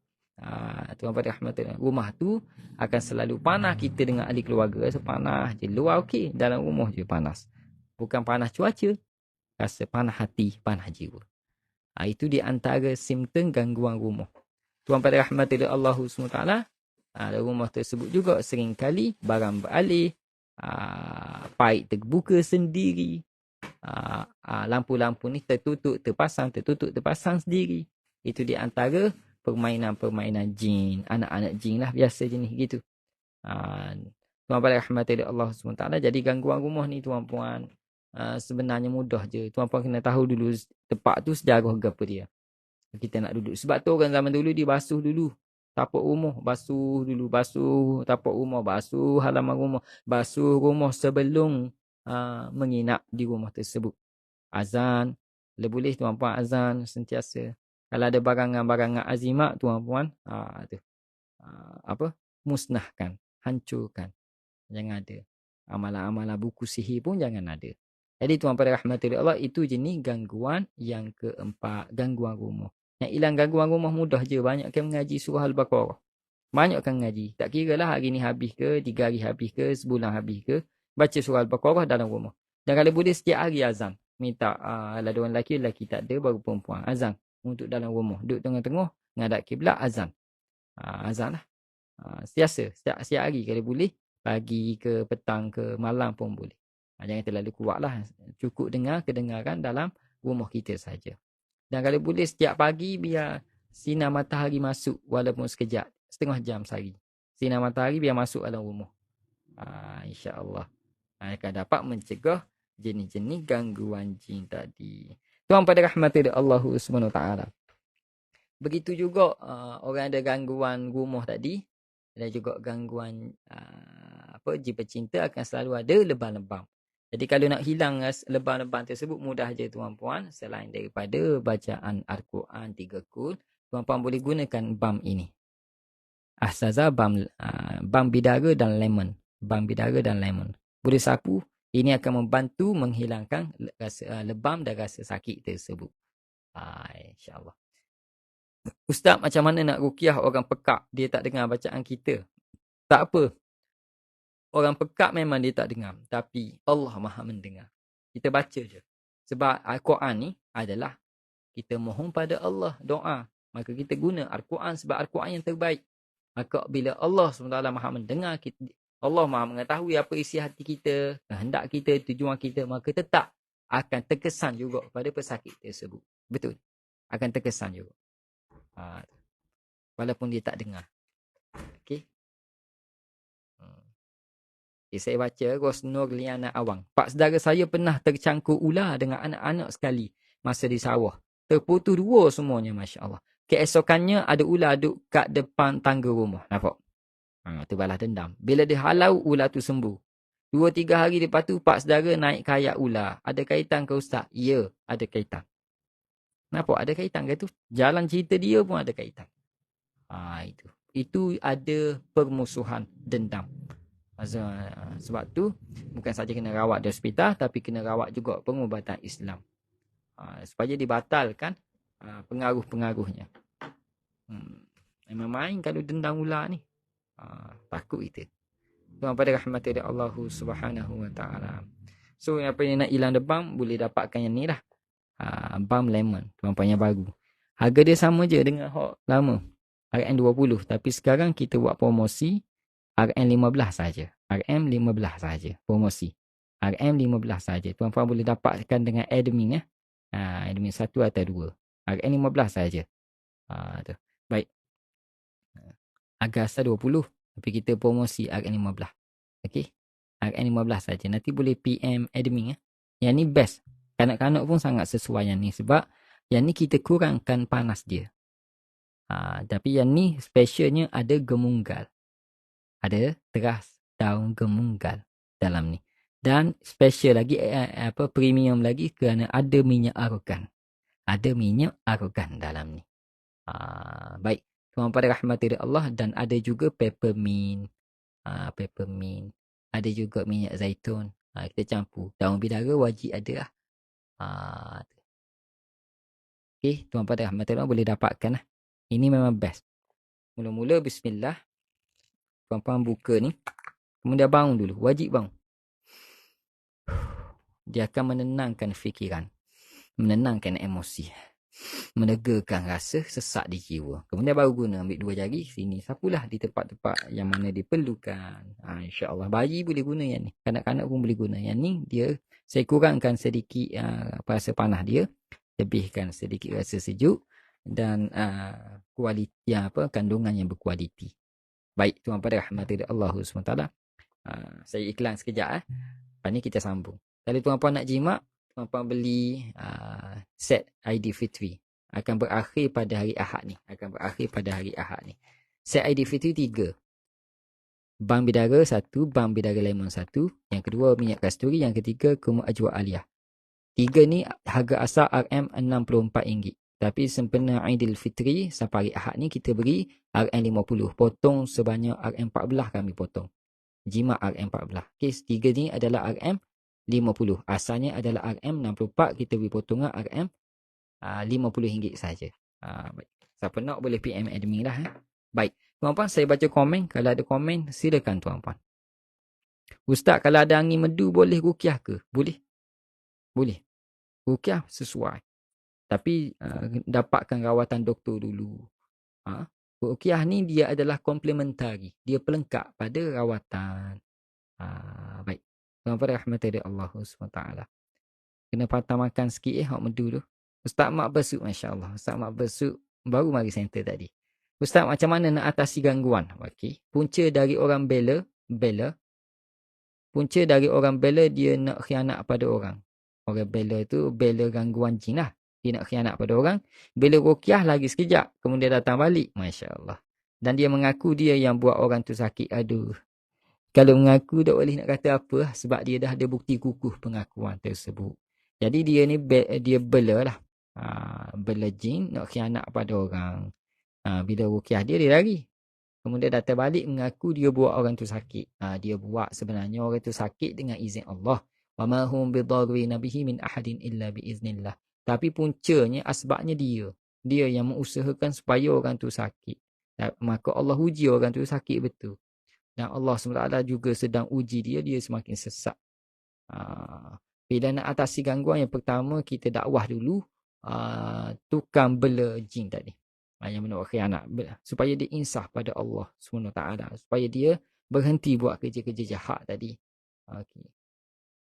Tuan pada rahmatullah, rumah tu akan selalu panas. Kita dengan ahli keluarga rasa panas je. Luar okey, dalam rumah je panas. Bukan panas cuaca, rasa panas hati, panas jiwa. Itu di antara simptom gangguan rumah. Tuan pada rahmatullah Allah SWT, dalam rumah tersebut juga seringkali barang beralih, paip terbuka sendiri, lampu-lampu ni tertutup, terpasang sendiri. Itu di antara permainan-permainan jin. Anak-anak jin lah biasa jenis gitu. Tuan pada rahmatullah Allah SWT. Jadi gangguan rumah ni tuan-puan, sebenarnya mudah je. Tuan-puan kena tahu dulu tempat tu sejarah apa dia. Kita nak duduk. Sebab tu orang zaman dulu dia basuh dulu tapak rumah, basuh dulu, basuh tapak rumah, basuh halaman rumah, basuh rumah sebelum menginap di rumah tersebut. Azan, kalau boleh tuan-puan azan sentiasa. Kalau ada barangan-barangan azimat tuan-puan, musnahkan, hancurkan. Jangan ada. Amalan-amalan buku sihir pun jangan ada. Jadi tuan pada rahmatullah Allah, itu jenis gangguan yang keempat, gangguan rumah. Yang hilang gangguan rumah mudah je. Banyak kan mengaji surah Al-Baqarah. Banyak kan mengaji. Tak kira lah hari ni habis ke, 3 hari habis ke, sebulan habis ke. Baca surah Al-Baqarah dalam rumah. Dan kalau boleh setiap hari azan. Minta, kalau ada orang lelaki tak ada, baru perempuan. Azan untuk dalam rumah. Duduk tengah-tengah, ngadap kiblat, azan. Azan lah. Setiap hari kalau boleh. Pagi ke, petang ke, malam pun boleh. Jangan terlalu kuat lah. Cukup dengar kedengaran dalam rumah kita saja. Dan kalau boleh setiap pagi biar sinar matahari masuk walaupun sekejap. Setengah jam sehari. Sinar matahari biar masuk dalam rumah. InsyaAllah. Akan dapat mencegah jenis-jenis gangguan jin tadi. Tuan pada rahmatullah Allah SWT. Begitu juga orang ada gangguan rumah tadi. Dan juga gangguan jin pecinta akan selalu ada lebam-lebam. Jadi kalau nak hilang lebam-lebam tersebut mudah je tuan-puan. Selain daripada bacaan Al-Quran 3 kul, tuan-puan boleh gunakan bam ini. Ahsaza bam bidara dan lemon. Bam bidara dan lemon. Boleh sapu. Ini akan membantu menghilangkan rasa lebam dan rasa sakit tersebut. InsyaAllah. Ustaz, macam mana nak ruqyah orang pekak? Dia tak dengar bacaan kita. Tak apa. Orang pekak memang dia tak dengar. Tapi Allah maha mendengar. Kita baca je. Sebab Al-Quran ni adalah kita mohon pada Allah doa. Maka kita guna Al-Quran sebab Al-Quran yang terbaik. Maka bila Allah SWT maha mendengar kita, Allah maha mengetahui apa isi hati kita, kehendak kita, tujuan kita, maka tetap akan terkesan juga pada pesakit tersebut. Betul. Akan terkesan juga. Walaupun dia tak dengar. Okey. Saya baca Rosnur Liana Awang. Pak saudara saya pernah tercangkuk ular dengan anak-anak sekali masa di sawah. Terputus 2 semuanya, Masya Allah. Keesokannya ada ular duduk kat depan tangga rumah. Nampak? Tu balas dendam. Bila dia halau, ular tu sembuh. 2-3 hari lepas tu, pak saudara naik kayak ular. Ada kaitan ke Ustaz? Ya, ada kaitan. Nampak? Ada kaitan ke tu? Jalan cerita dia pun ada kaitan. Itu ada permusuhan dendam. Sebab tu bukan saja kena rawat di hospital, tapi kena rawat juga pengubatan Islam. Supaya dibatalkan pengaruh-pengaruhnya. Memang main kalau dendam ular ni. Takut kita. Tuan pada rahmatullah Allah Subhanahu Wa Taala. So apa yang nak hilang lebam boleh dapatkan yang ni lah. Balm lemon, tuan-puan yang baru. Harga dia sama je dengan hak lama. RM20, tapi sekarang kita buat promosi RM15 saja. RM15 saja promosi. RM15 saja. Tuan-puan boleh dapatkan dengan admin ya. Admin 1 atau 2. RM15 saja. Tu. Baik. Harga asal 20, tapi kita promosi RM15. Okey. RM15 saja. Nanti boleh PM admin ya. Yang ni best. Kanak-kanak pun sangat sesuai yang ni sebab yang ni kita kurangkan panas dia. Tapi yang ni specialnya ada gemunggal. Ada teras daun gemunggal dalam ni. Dan special lagi premium lagi kerana ada minyak argan. Ada minyak argan dalam ni. Baik. Tuan pada rahmatullah Allah, dan ada juga peppermint. Peppermint. Ada juga minyak zaitun. Kita campur. Daun bidara wajib ada lah. Okey, tuan pada rahmatullah boleh dapatkan lah. Ini memang best. Mula-mula bismillah. Puan-puan buka ni. Kemudian bangun dulu. Wajib bangun. Dia akan menenangkan fikiran. Menenangkan emosi. Menegakan rasa sesak di jiwa. Kemudian baru guna ambil 2 jari sini. Sapulah di tempat-tempat yang mana diperlukan. InsyaAllah. Bayi boleh guna yang ni. Kanak-kanak pun boleh guna. Yang ni dia, saya kurangkan sedikit rasa panah dia. Lebihkan sedikit rasa sejuk. Dan kualiti kandungan yang berkualiti. Baik, tuan pada rahmati Allah SWT. Saya iklan sekejap. Lepas ni kita sambung. Kalau tuan-puan nak jimat, tuan-puan beli set ID Fitri. Akan berakhir pada hari Ahad ni. Set ID Fitri 3. Bang bidara 1, bang bidara lemon 1. Yang kedua minyak kasturi. Yang ketiga kumur ajwa aliyah. 3 ni harga asal RM RM64. Tapi sempena Aidilfitri sampai hari Ahad ni kita beri RM50. Potong sebanyak RM14 kami potong. Jimat RM14. Kes 3 ni adalah RM50. Asalnya adalah RM64. Kita beri potongan RM50 saja. Baik. Siapa nak boleh PM admin lah. Baik. Tuan-puan, saya baca komen. Kalau ada komen, silakan tuan-puan. Ustaz, kalau ada angin medu boleh rukiah ke? Boleh. Boleh. Rukiah sesuai. Tapi dapatkan rawatan doktor dulu. Rukiah ni dia adalah komplementari. Dia pelengkap pada rawatan. Baik. Tuan-tuan rahmati Allah SWT. Kena patah makan sikit hak medu tu. Ustaz Mak Besuk, Masya Allah. Ustaz Mak Besuk baru mari center tadi. Ustaz, macam mana nak atasi gangguan? Okey. Punca dari orang bela. Punca dari orang bela dia nak khianat pada orang. Orang bela tu bela gangguan jin lah. Dia nak khianat pada orang. Bila rukiah lagi sekejap. Kemudian datang balik. Masya Allah. Dan dia mengaku dia yang buat orang tu sakit. Aduh. Kalau mengaku tak boleh nak kata apa. Sebab dia dah ada bukti kukuh pengakuan tersebut. Jadi dia ni dia bela lah. Bela jin nak khianat pada orang. Bila rukiah dia lari. Kemudian datang balik mengaku dia buat orang tu sakit. Dia buat sebenarnya orang tu sakit dengan izin Allah. Wa ma hum bidarrina bihi min ahadin illa biiznillah. Tapi puncanya, asbabnya dia. Dia yang mengusahakan supaya orang tu sakit. Maka Allah uji orang tu sakit betul. Dan Allah SWT juga sedang uji dia semakin sesak. Bila nak atasi gangguan, yang pertama kita dakwah dulu. Tukang bela jin tadi. Yang menolak khianat. Supaya dia insaf pada Allah SWT. Supaya dia berhenti buat kerja-kerja jahat tadi. Okay.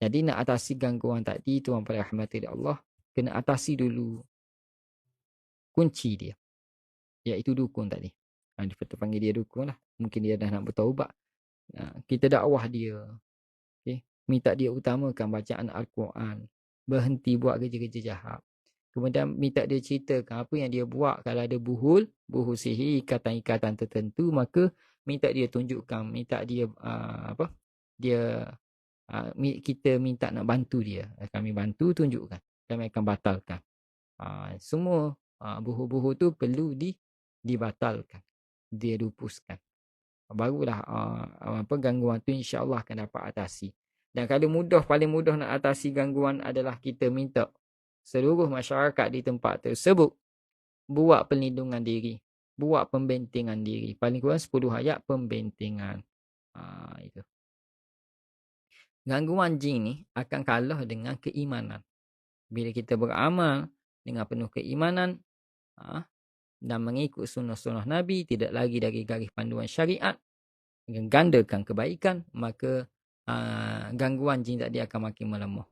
Jadi nak atasi gangguan tadi, tuan pada rahmati Allah. Kena atasi dulu kunci dia. Iaitu dukun tadi. Kita panggil dia dukun lah. Mungkin dia dah nak bertaubat. Kita dakwah dia. Okay. Minta dia utamakan bacaan Al-Quran. Berhenti buat kerja-kerja jahat. Kemudian minta dia ceritakan apa yang dia buat. Kalau ada buhul sihir, ikatan-ikatan tertentu. Maka minta dia tunjukkan. Minta dia kita minta nak bantu dia. Kami bantu tunjukkan. Kami akan batalkan. Semua buhu-buhu tu perlu dibatalkan. Dirupuskan. Barulah gangguan tu insya-Allah akan dapat atasi. Dan kalau paling mudah nak atasi gangguan adalah kita minta seluruh masyarakat di tempat tersebut buat perlindungan diri. Buat pembentengan diri. Paling kurang 10 ayat pembentengan. Itu. Gangguan jin ni akan kalah dengan keimanan. Bila kita beramal dengan penuh keimanan dan mengikut sunnah-sunnah Nabi, tidak lagi dari garis panduan syariat, dengan gandakan kebaikan, maka gangguan jin tadi akan makin melemah.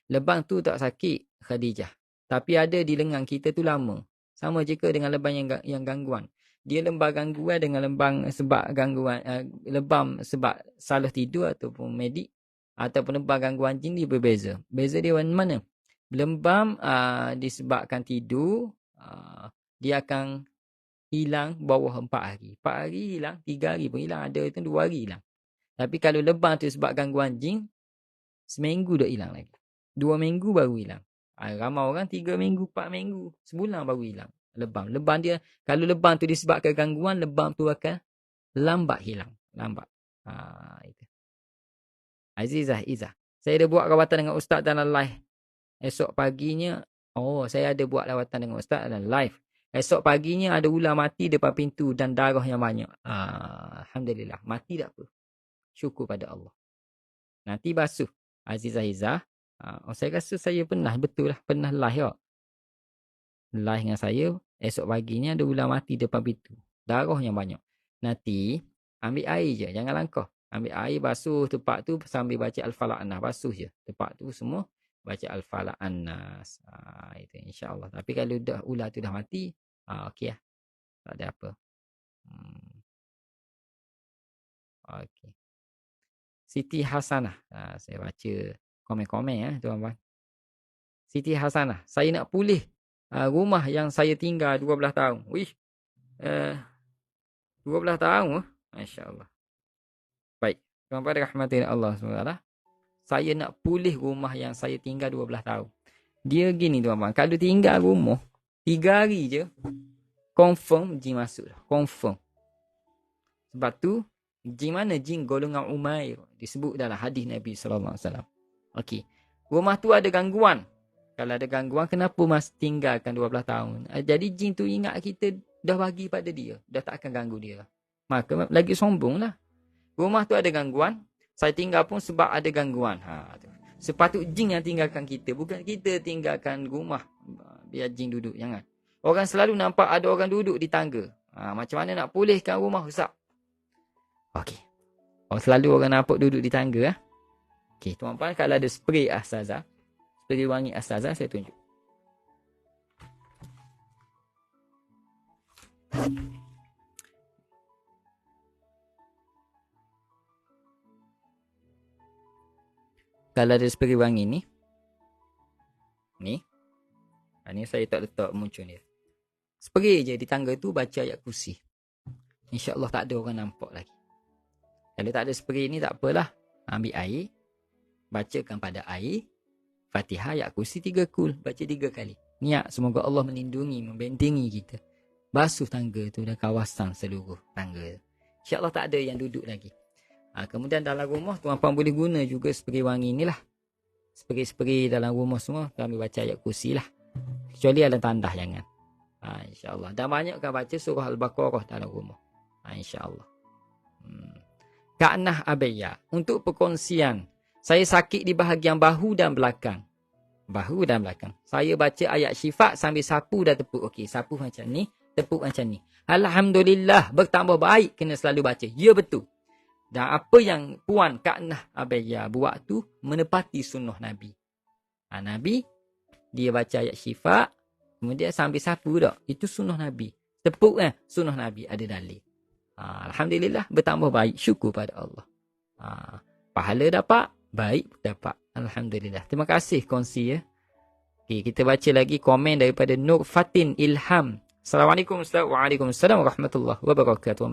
Lebam tu tak sakit Khadijah, tapi ada di lengan kita tu lama. Sama jika dengan lebam yang gangguan. Dia lebam gangguan dengan lebam sebab gangguan lebam sebab salah tidur ataupun medik, ataupun lebam gangguan jin dia berbeza. Beza dia mana? Lebam disebabkan tidur, dia akan hilang bawah 4 hari. 4 hari hilang, 3 hari pun hilang, ada itu 2 hari hilang. Tapi kalau lebam tu sebab gangguan jin, seminggu dah hilang lagi. 2 minggu baru hilang. Ramai orang 3 minggu, 4 minggu, sebulan baru hilang. Lebam dia, kalau lebam tu disebabkan gangguan, lebam tu akan lambat hilang. Lambat. Itu. Azizah, saya ada buat rawatan dengan Ustaz dalam live. Esok paginya, saya ada buat rawatan dengan Ustaz dalam live. Esok paginya ada ular mati depan pintu dan darah yang banyak. Alhamdulillah. Mati tak apa. Syukur pada Allah. Nanti basuh. Azizah Izzah. Saya rasa saya pernah. Betul lah. Pernah live tak? Live dengan saya. Esok paginya ada ular mati depan pintu. Darah yang banyak. Nanti ambil air je. Jangan langkah. Ambil air basuh tempat tu sambil baca Al-Falaq An-Nas. Basuh je. Tempat tu semua baca Al-Falaq An-Nas. Itu insya-Allah. Tapi kalau dah ular tu dah mati, okey lah. Tak ada apa. Okey. Siti Hasanah. Saya baca komen-komen ya, tuan-tuan. Siti Hasanah. Saya nak pulih rumah yang saya tinggal 12 tahun. Wih. 12 tahun. Masya-Allah. Baik. Tuan-tuan rahmatin Allah SWT. Saya nak pulih rumah yang saya tinggal 12 tahun. Dia gini tuan-tuan. Kalau tinggal rumah 3 hari je, confirm jin masuk. Confirm. Sebab tu, jin mana? Jin golongan Umair. Disebut dalam hadis Nabi SAW. Okey. Rumah tu ada gangguan. Kalau ada gangguan, kenapa mas tinggalkan 12 tahun? Jadi jin tu ingat kita dah bagi pada dia. Dah tak akan ganggu dia. Maka lagi sombong lah. Rumah tu ada gangguan. Saya tinggal pun sebab ada gangguan. Sepatut jin yang tinggalkan kita. Bukan kita tinggalkan rumah. Biar jin duduk. Jangan. Orang selalu nampak ada orang duduk di tangga. Macam mana nak pulihkan rumah rosak? Okey. Selalu orang nampak duduk di tangga. Okey, tuan-tuan, kalau ada spray Astazah, spray wangi Astazah, saya tunjuk. Kalau ada spray wangi ni. Ni saya tak letak muncul dia. Spray je di tangga tu, baca ayat kursi. InsyaAllah tak ada orang nampak lagi. Kalau tak ada spray ni tak apalah. Ambil air. Bacakan pada air. Fatihah ayat kursi 3 kul. Baca 3 kali. Niat semoga Allah melindungi, membentengi kita. Basuh tangga tu dan kawasan seluruh tangga. InsyaAllah tak ada yang duduk lagi. Kemudian dalam rumah tuan-tuan boleh guna juga spray wangi ni lah. Spray-spray dalam rumah semua kami baca ayat kursi lah. Kecuali ada tandah jangan. InsyaAllah. Dan banyakkan baca surah Al-Baqarah dalam rumah. InsyaAllah. Ka'nah Abayya. Untuk perkongsian. Saya sakit di bahagian bahu dan belakang. Bahu dan belakang. Saya baca ayat syifa sambil sapu dan tepuk. Okey, sapu macam ni. Tepuk macam ni. Alhamdulillah. Bertambah baik. Kena selalu baca. Ya betul. Dan apa yang Puan Ka'nah Abayya buat tu menepati sunnah Nabi. Nabi, dia baca ayat syifa, kemudian sambil sapu tak. Itu sunnah Nabi. Tepuk sunnah Nabi ada dalil. Alhamdulillah bertambah baik. Syukur pada Allah. Pahala dapat, baik dapat. Alhamdulillah. Terima kasih kongsi ya. Okay, kita baca lagi komen daripada Nur Fatin Ilham. Assalamualaikum warahmatullahi wabarakatuh.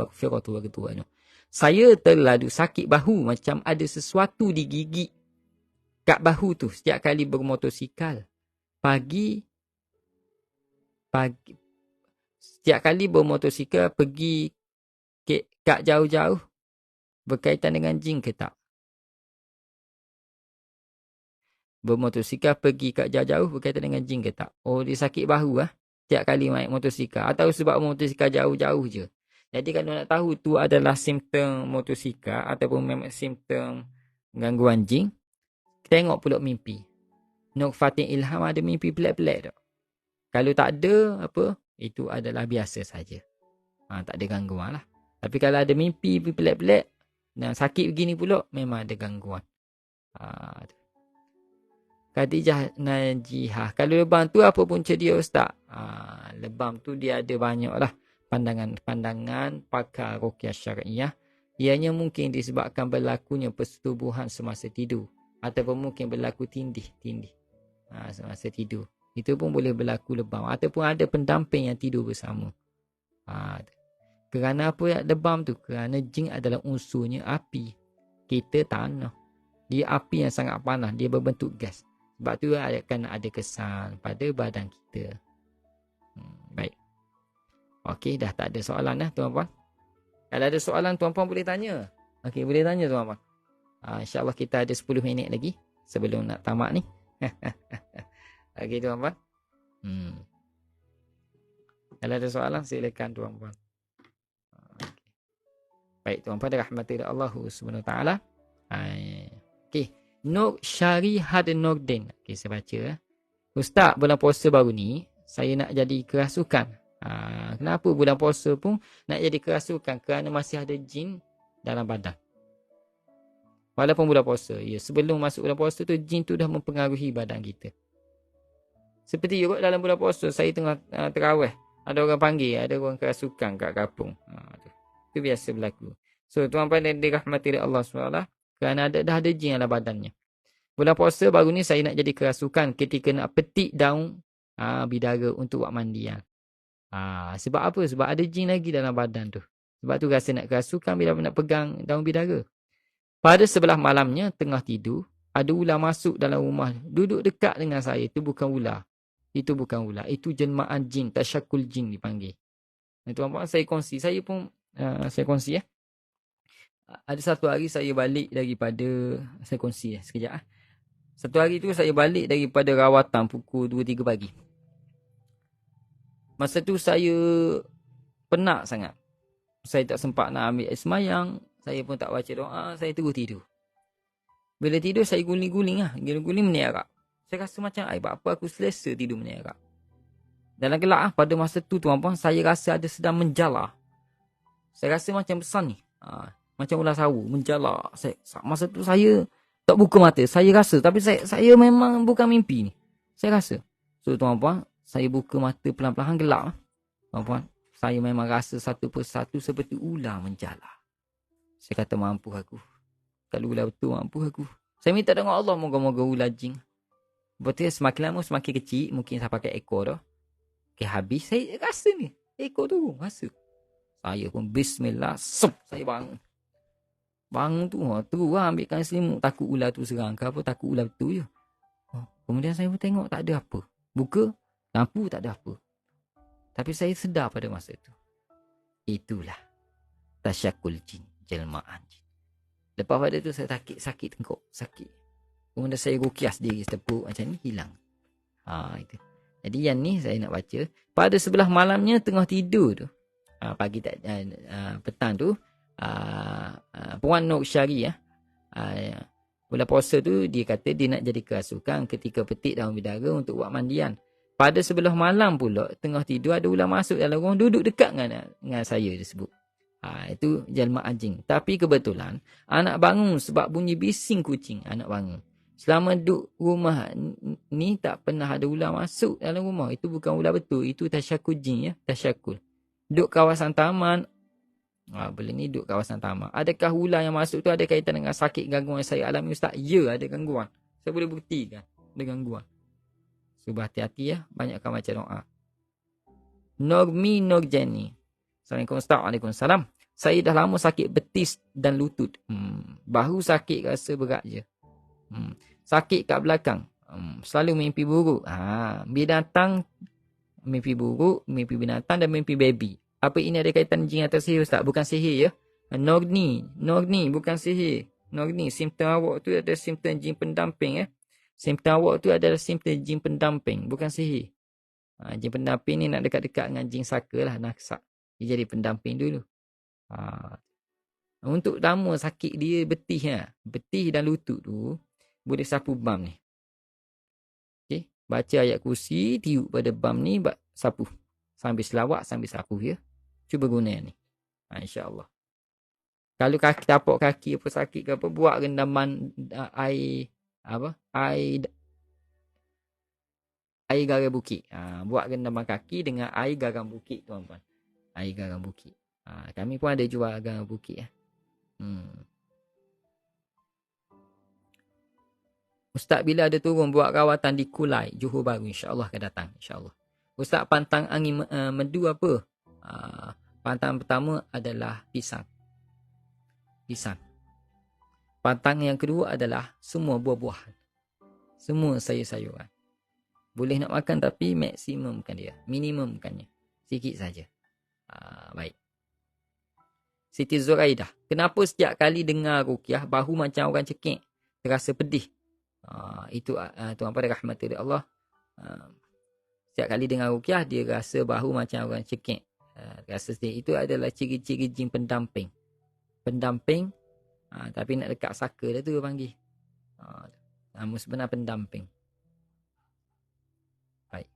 Saya terlalu sakit bahu macam ada sesuatu digigit kat bahu tu setiap kali bermotosikal. Setiap kali bermotosikal pergi kat jauh-jauh berkaitan dengan jin ke tak? Bermotosikal pergi kat jauh-jauh berkaitan dengan jin ke tak? Oh, dia sakit bahu setiap kali naik motosikal atau sebab motosikal jauh-jauh je. Jadi kalau nak tahu tu adalah simptom motosikal ataupun memang simptom gangguan jin, tengok pula mimpi. Nur Fatin Ilham ada mimpi pelik-pelik tak? Kalau tak ada apa, itu adalah biasa saja. Tak ada gangguan lah. Tapi kalau ada mimpi pelik-pelik dan sakit begini pula, memang ada gangguan. Khadijah Najihah. Kalau lebam tu apa punca dia Ustaz? Lebam tu dia ada banyak lah pandangan pakar ruqyah syariah. Ianya mungkin disebabkan berlakunya persetubuhan semasa tidur. Ataupun mungkin berlaku tindih semasa tidur. Itu pun boleh berlaku lebam. Ataupun ada pendamping yang tidur bersama. Kerana apa lebam tu? Kerana jin adalah unsurnya api. Kita tanah. Dia api yang sangat panas. Dia berbentuk gas. Sebab tu akan ada kesan pada badan kita. Baik. Okey, dah tak ada soalan dah tuan-puan. Kalau ada soalan tuan-puan boleh tanya. Okey, boleh tanya tuan-puan. InsyaAllah kita ada 10 minit lagi sebelum nak tamat ni. Okey tuan-puan. Kalau ada soalan silakan tuan-puan. Baik tuan-puan dirahmati oleh Allah Subhanahu taala. Okey, Nur Syari Had Nordin. Okey, saya baca. Ustaz, bulan puasa baru ni saya nak jadi kerasukan. Kenapa bulan puasa pun nak jadi kerasukan? Kerana masih ada jin dalam badan. Walaupun bulan puasa, ya, sebelum masuk bulan puasa tu jin tu dah mempengaruhi badan kita. Seperti juga dalam bulan puasa saya tengah terawih, ada orang panggil, ada orang kerasukan kat kampung. Itu biasa berlaku. So tuan-tuan dan dirahmati oleh Allah SWT, kerana dah ada jin dalam badannya. Bulan puasa baru ni saya nak jadi kerasukan ketika nak petik daun bidara untuk buat mandian. Sebab apa? Sebab ada jin lagi dalam badan tu. Sebab tu rasa nak kerasukan bila nak pegang daun bidara. Pada sebelah malamnya tengah tidur, ada ular masuk dalam rumah. Duduk dekat dengan saya. Itu bukan ular. Itu bukan ular. Itu jelmaan jin. Tasyakul jin dipanggil. Tuan-tuan saya kongsi. Saya pun saya kongsi ya. Ada satu hari saya balik daripada, saya kongsi sekejap. Satu hari tu saya balik daripada rawatan pukul 2-3 pagi. Masa tu saya penat sangat. Saya tak sempat nak ambil air semayang. Saya pun tak baca doa. Saya terus tidur. Bila tidur saya guling-guling lah. Guling-guling menerak. Saya rasa macam apa aku selesa tidur menerak. Dalam gelap pada masa tu tuan-puan, saya rasa ada sedang menjala. Saya rasa macam besar ni. Macam ular sawu menjala. Masa tu saya tak buka mata. Saya rasa. Tapi saya memang bukan mimpi ni. Saya rasa. So tuan-puan, saya buka mata pelan-pelan gelap. Tuan-puan, saya memang rasa satu persatu seperti ular menjala. Saya kata mampu aku. Kalau ular betul mampu aku. Saya minta dengan Allah moga-moga ular jin. Betul semakin lama semakin kecil. Mungkin saya pakai ekor dah. Okay, habis saya rasa ni. Ekor tu rasa. Saya pun bismillah. Saya bangun. Bangun tu terus ambil kain selimut. Takut ular tu serang ke apa. Takut ular betul je. Kemudian saya pun tengok tak ada apa. Buka. Lampu tak ada apa. Tapi saya sedar pada masa tu. Itulah tasyakul jin. Jelmaan jin. Lepas pada tu saya sakit tengkuk. Sakit. Kemudian saya rukiah sendiri. Setepuk macam ni hilang. Itu. Jadi yang ni saya nak baca. Pada sebelah malamnya tengah tidur tu. Pagi tak petang tu. Puan Nur Syari bulan puasa tu dia kata dia nak jadi kerasukan ketika petik daun bidara untuk buat mandian. Pada sebelah malam pula tengah tidur ada ular masuk dalam rumah duduk dekat dengan saya disebut. Itu jelmaan jin. Tapi kebetulan anak bangun sebab bunyi bising kucing. Anak bangun. Selama duduk rumah ni tak pernah ada ular masuk dalam rumah. Itu bukan ular betul. Itu tasyakul jin ya. Tasyakul. Duduk kawasan taman. Boleh ni duduk kawasan taman. Adakah ular yang masuk tu ada kaitan dengan sakit gangguan yang saya alami Ustaz? Ya, ada gangguan. Saya boleh buktikan. Ada gangguan. So, hati-hati ya. Banyakkan baca doa. Normi Norjeni. Assalamualaikum Ustaz. Waalaikumsalam. Saya dah lama sakit betis dan lutut. Bahu sakit rasa berat je. Sakit kat belakang. Selalu mimpi buruk. Binatang. Mimpi buruk, mimpi binatang dan mimpi baby. Apa ini ada kaitan jin atau sihir Ustaz? Bukan sihir ya. Norni bukan sihir. Norni, simptom awak tu ada simptom jin pendamping ya. Simptom awak tu adalah simptom jin pendamping, bukan sihir. Jin pendamping ni nak dekat-dekat dengan jin saka lah, naksak. Dia jadi pendamping dulu. Untuk lama sakit dia betih Betih dan lutut tu boleh sapu bam ni. Okey, baca ayat kursi, tiup pada bam ni, sapu. Sambil selawat, sambil sapu ya. Cuba guna yang ni. InsyaAllah. Kalau kaki, tapak kaki apa sakit ke apa, buat rendaman air garam bukit. Buat rendaman kaki dengan air garam bukit tuan-tuan. Air garam bukit. Kami pun ada jual garam bukit ya. Ustaz bila ada turun buat rawatan di Kulai, Johor Bahru, insya-Allah akan datang, insya-Allah. Ustaz pantang angin medu apa? Pantang pertama adalah pisang. Pantang yang kedua adalah semua buah-buahan. Semua sayur-sayuran. Boleh nak makan tapi maksimumkan dia. Minimumkannya. Sikit saja. Baik. Siti Zuraidah. Kenapa setiap kali dengar ruqyah bahu macam orang cekik? Terasa pedih. Itu tuan pada rahmat dari Allah. Setiap kali dengar ruqyah, dia rasa bahu macam orang cekik. Rasa sedih. Itu adalah ciri-ciri jin pendamping. Pendamping, tapi nak dekat saka dah tu dia panggil. Nama sebenar pendamping. Baik.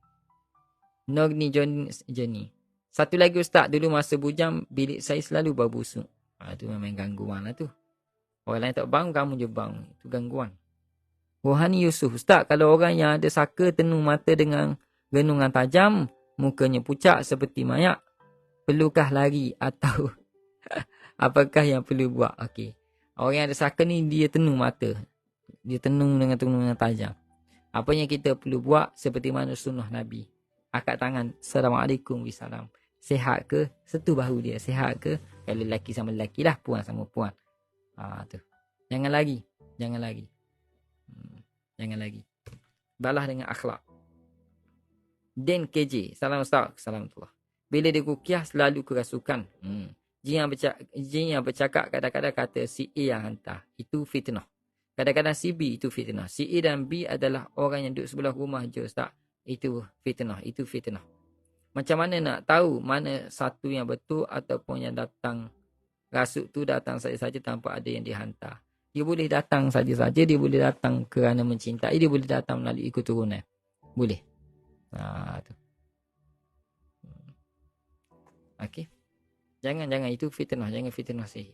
Nogni Johnny. Satu lagi Ustaz, dulu masa bujang, bilik saya selalu bau busuk. Itu memang gangguan lah tu. Orang lain tak bangun, kamu je bangun. Itu gangguan. Rohani Yusuf. Ustaz, kalau orang yang ada saka tenung mata dengan renungan tajam, mukanya pucat seperti mayat, perlukah lari atau apakah yang perlu buat? Okey. Orang yang ada saka ni, dia tenung mata. Dia tenung dengan tenungan tajam. Apa yang kita perlu buat seperti mana sunnah Nabi. Angkat tangan. Assalamualaikum warahmatullahi. Sihat ke? Sentuh bahu dia. Sihat ke? Kalau lelaki sama lelaki lah. Puan sama puan. Tu. Jangan lagi. Jangan lagi. Jangan lagi. Balah dengan akhlak. Den KJ. Salam Ustaz. Assalamualaikum. Bila dia ruqyah selalu kerasukan. Jin yang bercakap kadang-kadang kata si A yang hantar. Itu fitnah. Kadang-kadang si B itu fitnah. Si A dan B adalah orang yang duduk sebelah rumah je Ustaz. Itu fitnah. Itu fitnah. Macam mana nak tahu mana satu yang betul ataupun yang datang rasuk tu datang saja-saja tanpa ada yang dihantar. Dia boleh datang saja-saja, dia boleh datang kerana mencintai, dia boleh datang melalui keturunan. Boleh. Tu. Okey. Jangan itu fitnah, jangan fitnah sihir.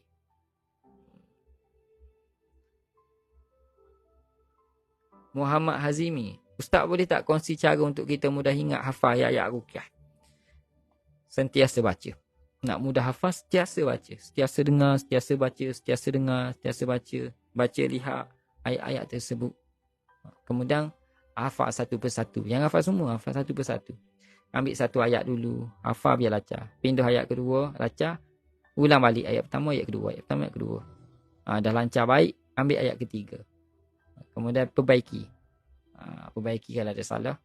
Muhammad Hazimi. Ustaz boleh tak kongsi cara untuk kita mudah ingat hafal ayat-ayat ruqyah? Sentiasa baca. Nak mudah hafal, sentiasa baca. Sentiasa dengar, sentiasa baca, sentiasa dengar, sentiasa baca. Baca, lihat ayat-ayat tersebut. Kemudian, hafal satu persatu. Yang hafal semua, hafal satu persatu. Ambil satu ayat dulu, hafal biar lancar. Pindah ayat kedua, lancar. Ulang balik ayat pertama, ayat kedua. Ayat pertama, ayat kedua. Dah lancar baik, ambil ayat ketiga. Kemudian, perbaiki. Perbaiki kalau ada salah.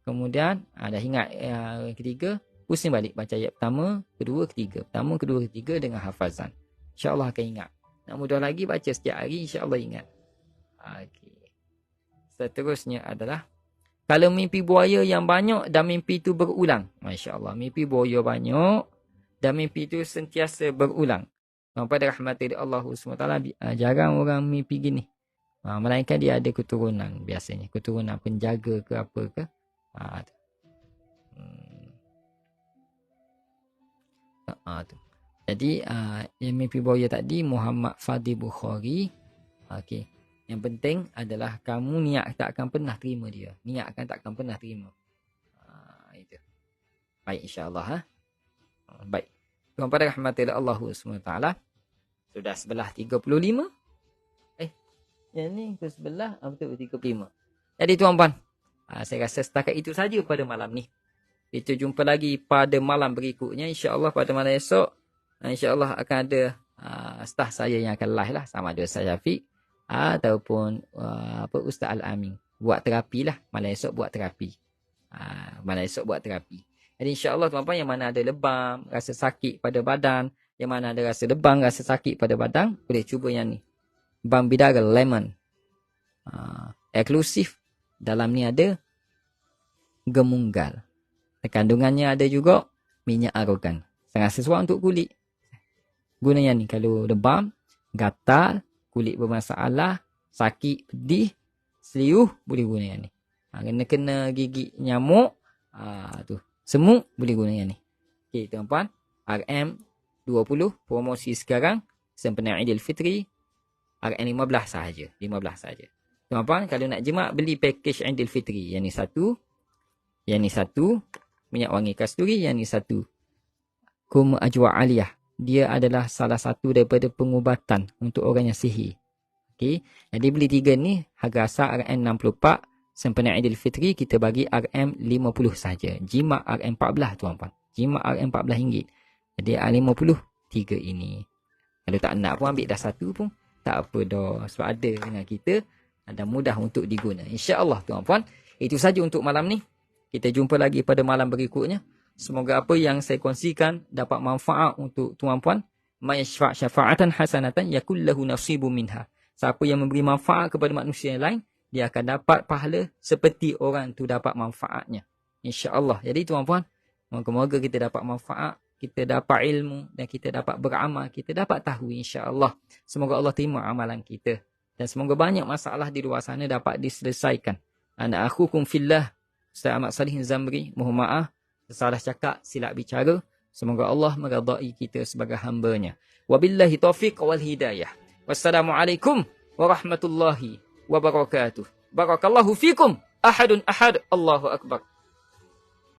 Kemudian, dah ingat yang ketiga, pusing balik baca ayat pertama, kedua, ketiga. Pertama, kedua, ketiga dengan hafazan. InsyaAllah akan ingat. Nak mudah lagi baca setiap hari, insyaAllah ingat. Okay. Seterusnya adalah, kalau mimpi buaya yang banyak dan mimpi itu berulang. Masya Allah. Mimpi buaya banyak dan mimpi itu sentiasa berulang. Pada rahmati Allah SWT, jarang orang mimpi gini. Melainkan dia ada keturunan biasanya. Keturunan penjaga ke apa ke. Tu. Jadi yang mimpi buaya tadi Muhammad Fadil Bukhari. Okey. Yang penting adalah kamu niat tak akan pernah terima dia. Niat akan tak akan pernah terima. Itu. Baik insya-Allah Baik. Tuan pada rahmatillah Allah SWT. Sudah sebelah 35. Yang ni ke sebelah betul 35. Jadi tuan-puan, saya rasa setakat itu saja pada malam ni. Kita jumpa lagi pada malam berikutnya. InsyaAllah pada malam esok. InsyaAllah akan ada staff saya yang akan live lah. Sama ada Ustaz Syafiq. Ataupun Ustaz Al-Amin. Buat terapi lah. Malam esok buat terapi. Malam esok buat terapi. Jadi insyaAllah tuan-tuan yang mana ada lebam, rasa sakit pada badan. Yang mana ada rasa lebam, rasa sakit pada badan. Boleh cuba yang ni. Bambidara lemon. Eksklusif. Dalam ni ada gemunggal. Kandungannya ada juga minyak argan. Sangat sesuai untuk kulit. Guna yang ni. Kalau lebam, gatal, kulit bermasalah, sakit, pedih, seliuh, boleh guna yang ni. Kena gigit nyamuk, tu semut, boleh guna yang ni. Okey tuan-puan, RM20 promosi sekarang sempena Aidilfitri, RM15 sahaja. 15 sahaja. Tuan-puan, kalau nak jemaah beli package Aidilfitri, yang ni satu, minyak wangi kasturi, yang ni satu kum ajwa aliyah. Dia adalah salah satu daripada pengubatan untuk orang yang sihir. Okey, jadi beli tiga ni harga asal RM64, sempena Aidilfitri kita bagi RM50 saja. Jimat RM14 tuan-puan. Jimat RM14. Jadi RM50 tiga ini. Kalau tak nak pun ambil dah satu pun tak apa dah, sebab ada dengan kita dan mudah untuk diguna. InsyaAllah tuan-puan, itu saja untuk malam ni. Kita jumpa lagi pada malam berikutnya. Semoga apa yang saya kongsikan dapat manfaat untuk tuan-puan. May syafa'atan hasanatan yakul lahu nasibun minha. Siapa yang memberi manfaat kepada manusia yang lain, dia akan dapat pahala seperti orang tu dapat manfaatnya. InsyaAllah. Jadi tuan-puan, moga-moga kita dapat manfaat, kita dapat ilmu dan kita dapat beramal, kita dapat tahu insya-Allah. Semoga Allah terima amalan kita dan semoga banyak masalah di luar sana dapat diselesaikan. Ana akhukum fillah, Ustaz Ahmad Salihin Zamri. Mohon maaf, salah cakap, silap bicara. Semoga Allah meridai kita sebagai hamba-Nya. Wabillahi taufiq wal hidayah. Wassalamualaikum warahmatullahi wabarakatuh. Barakallahu fikum. Ahadun ahad. Allahu akbar.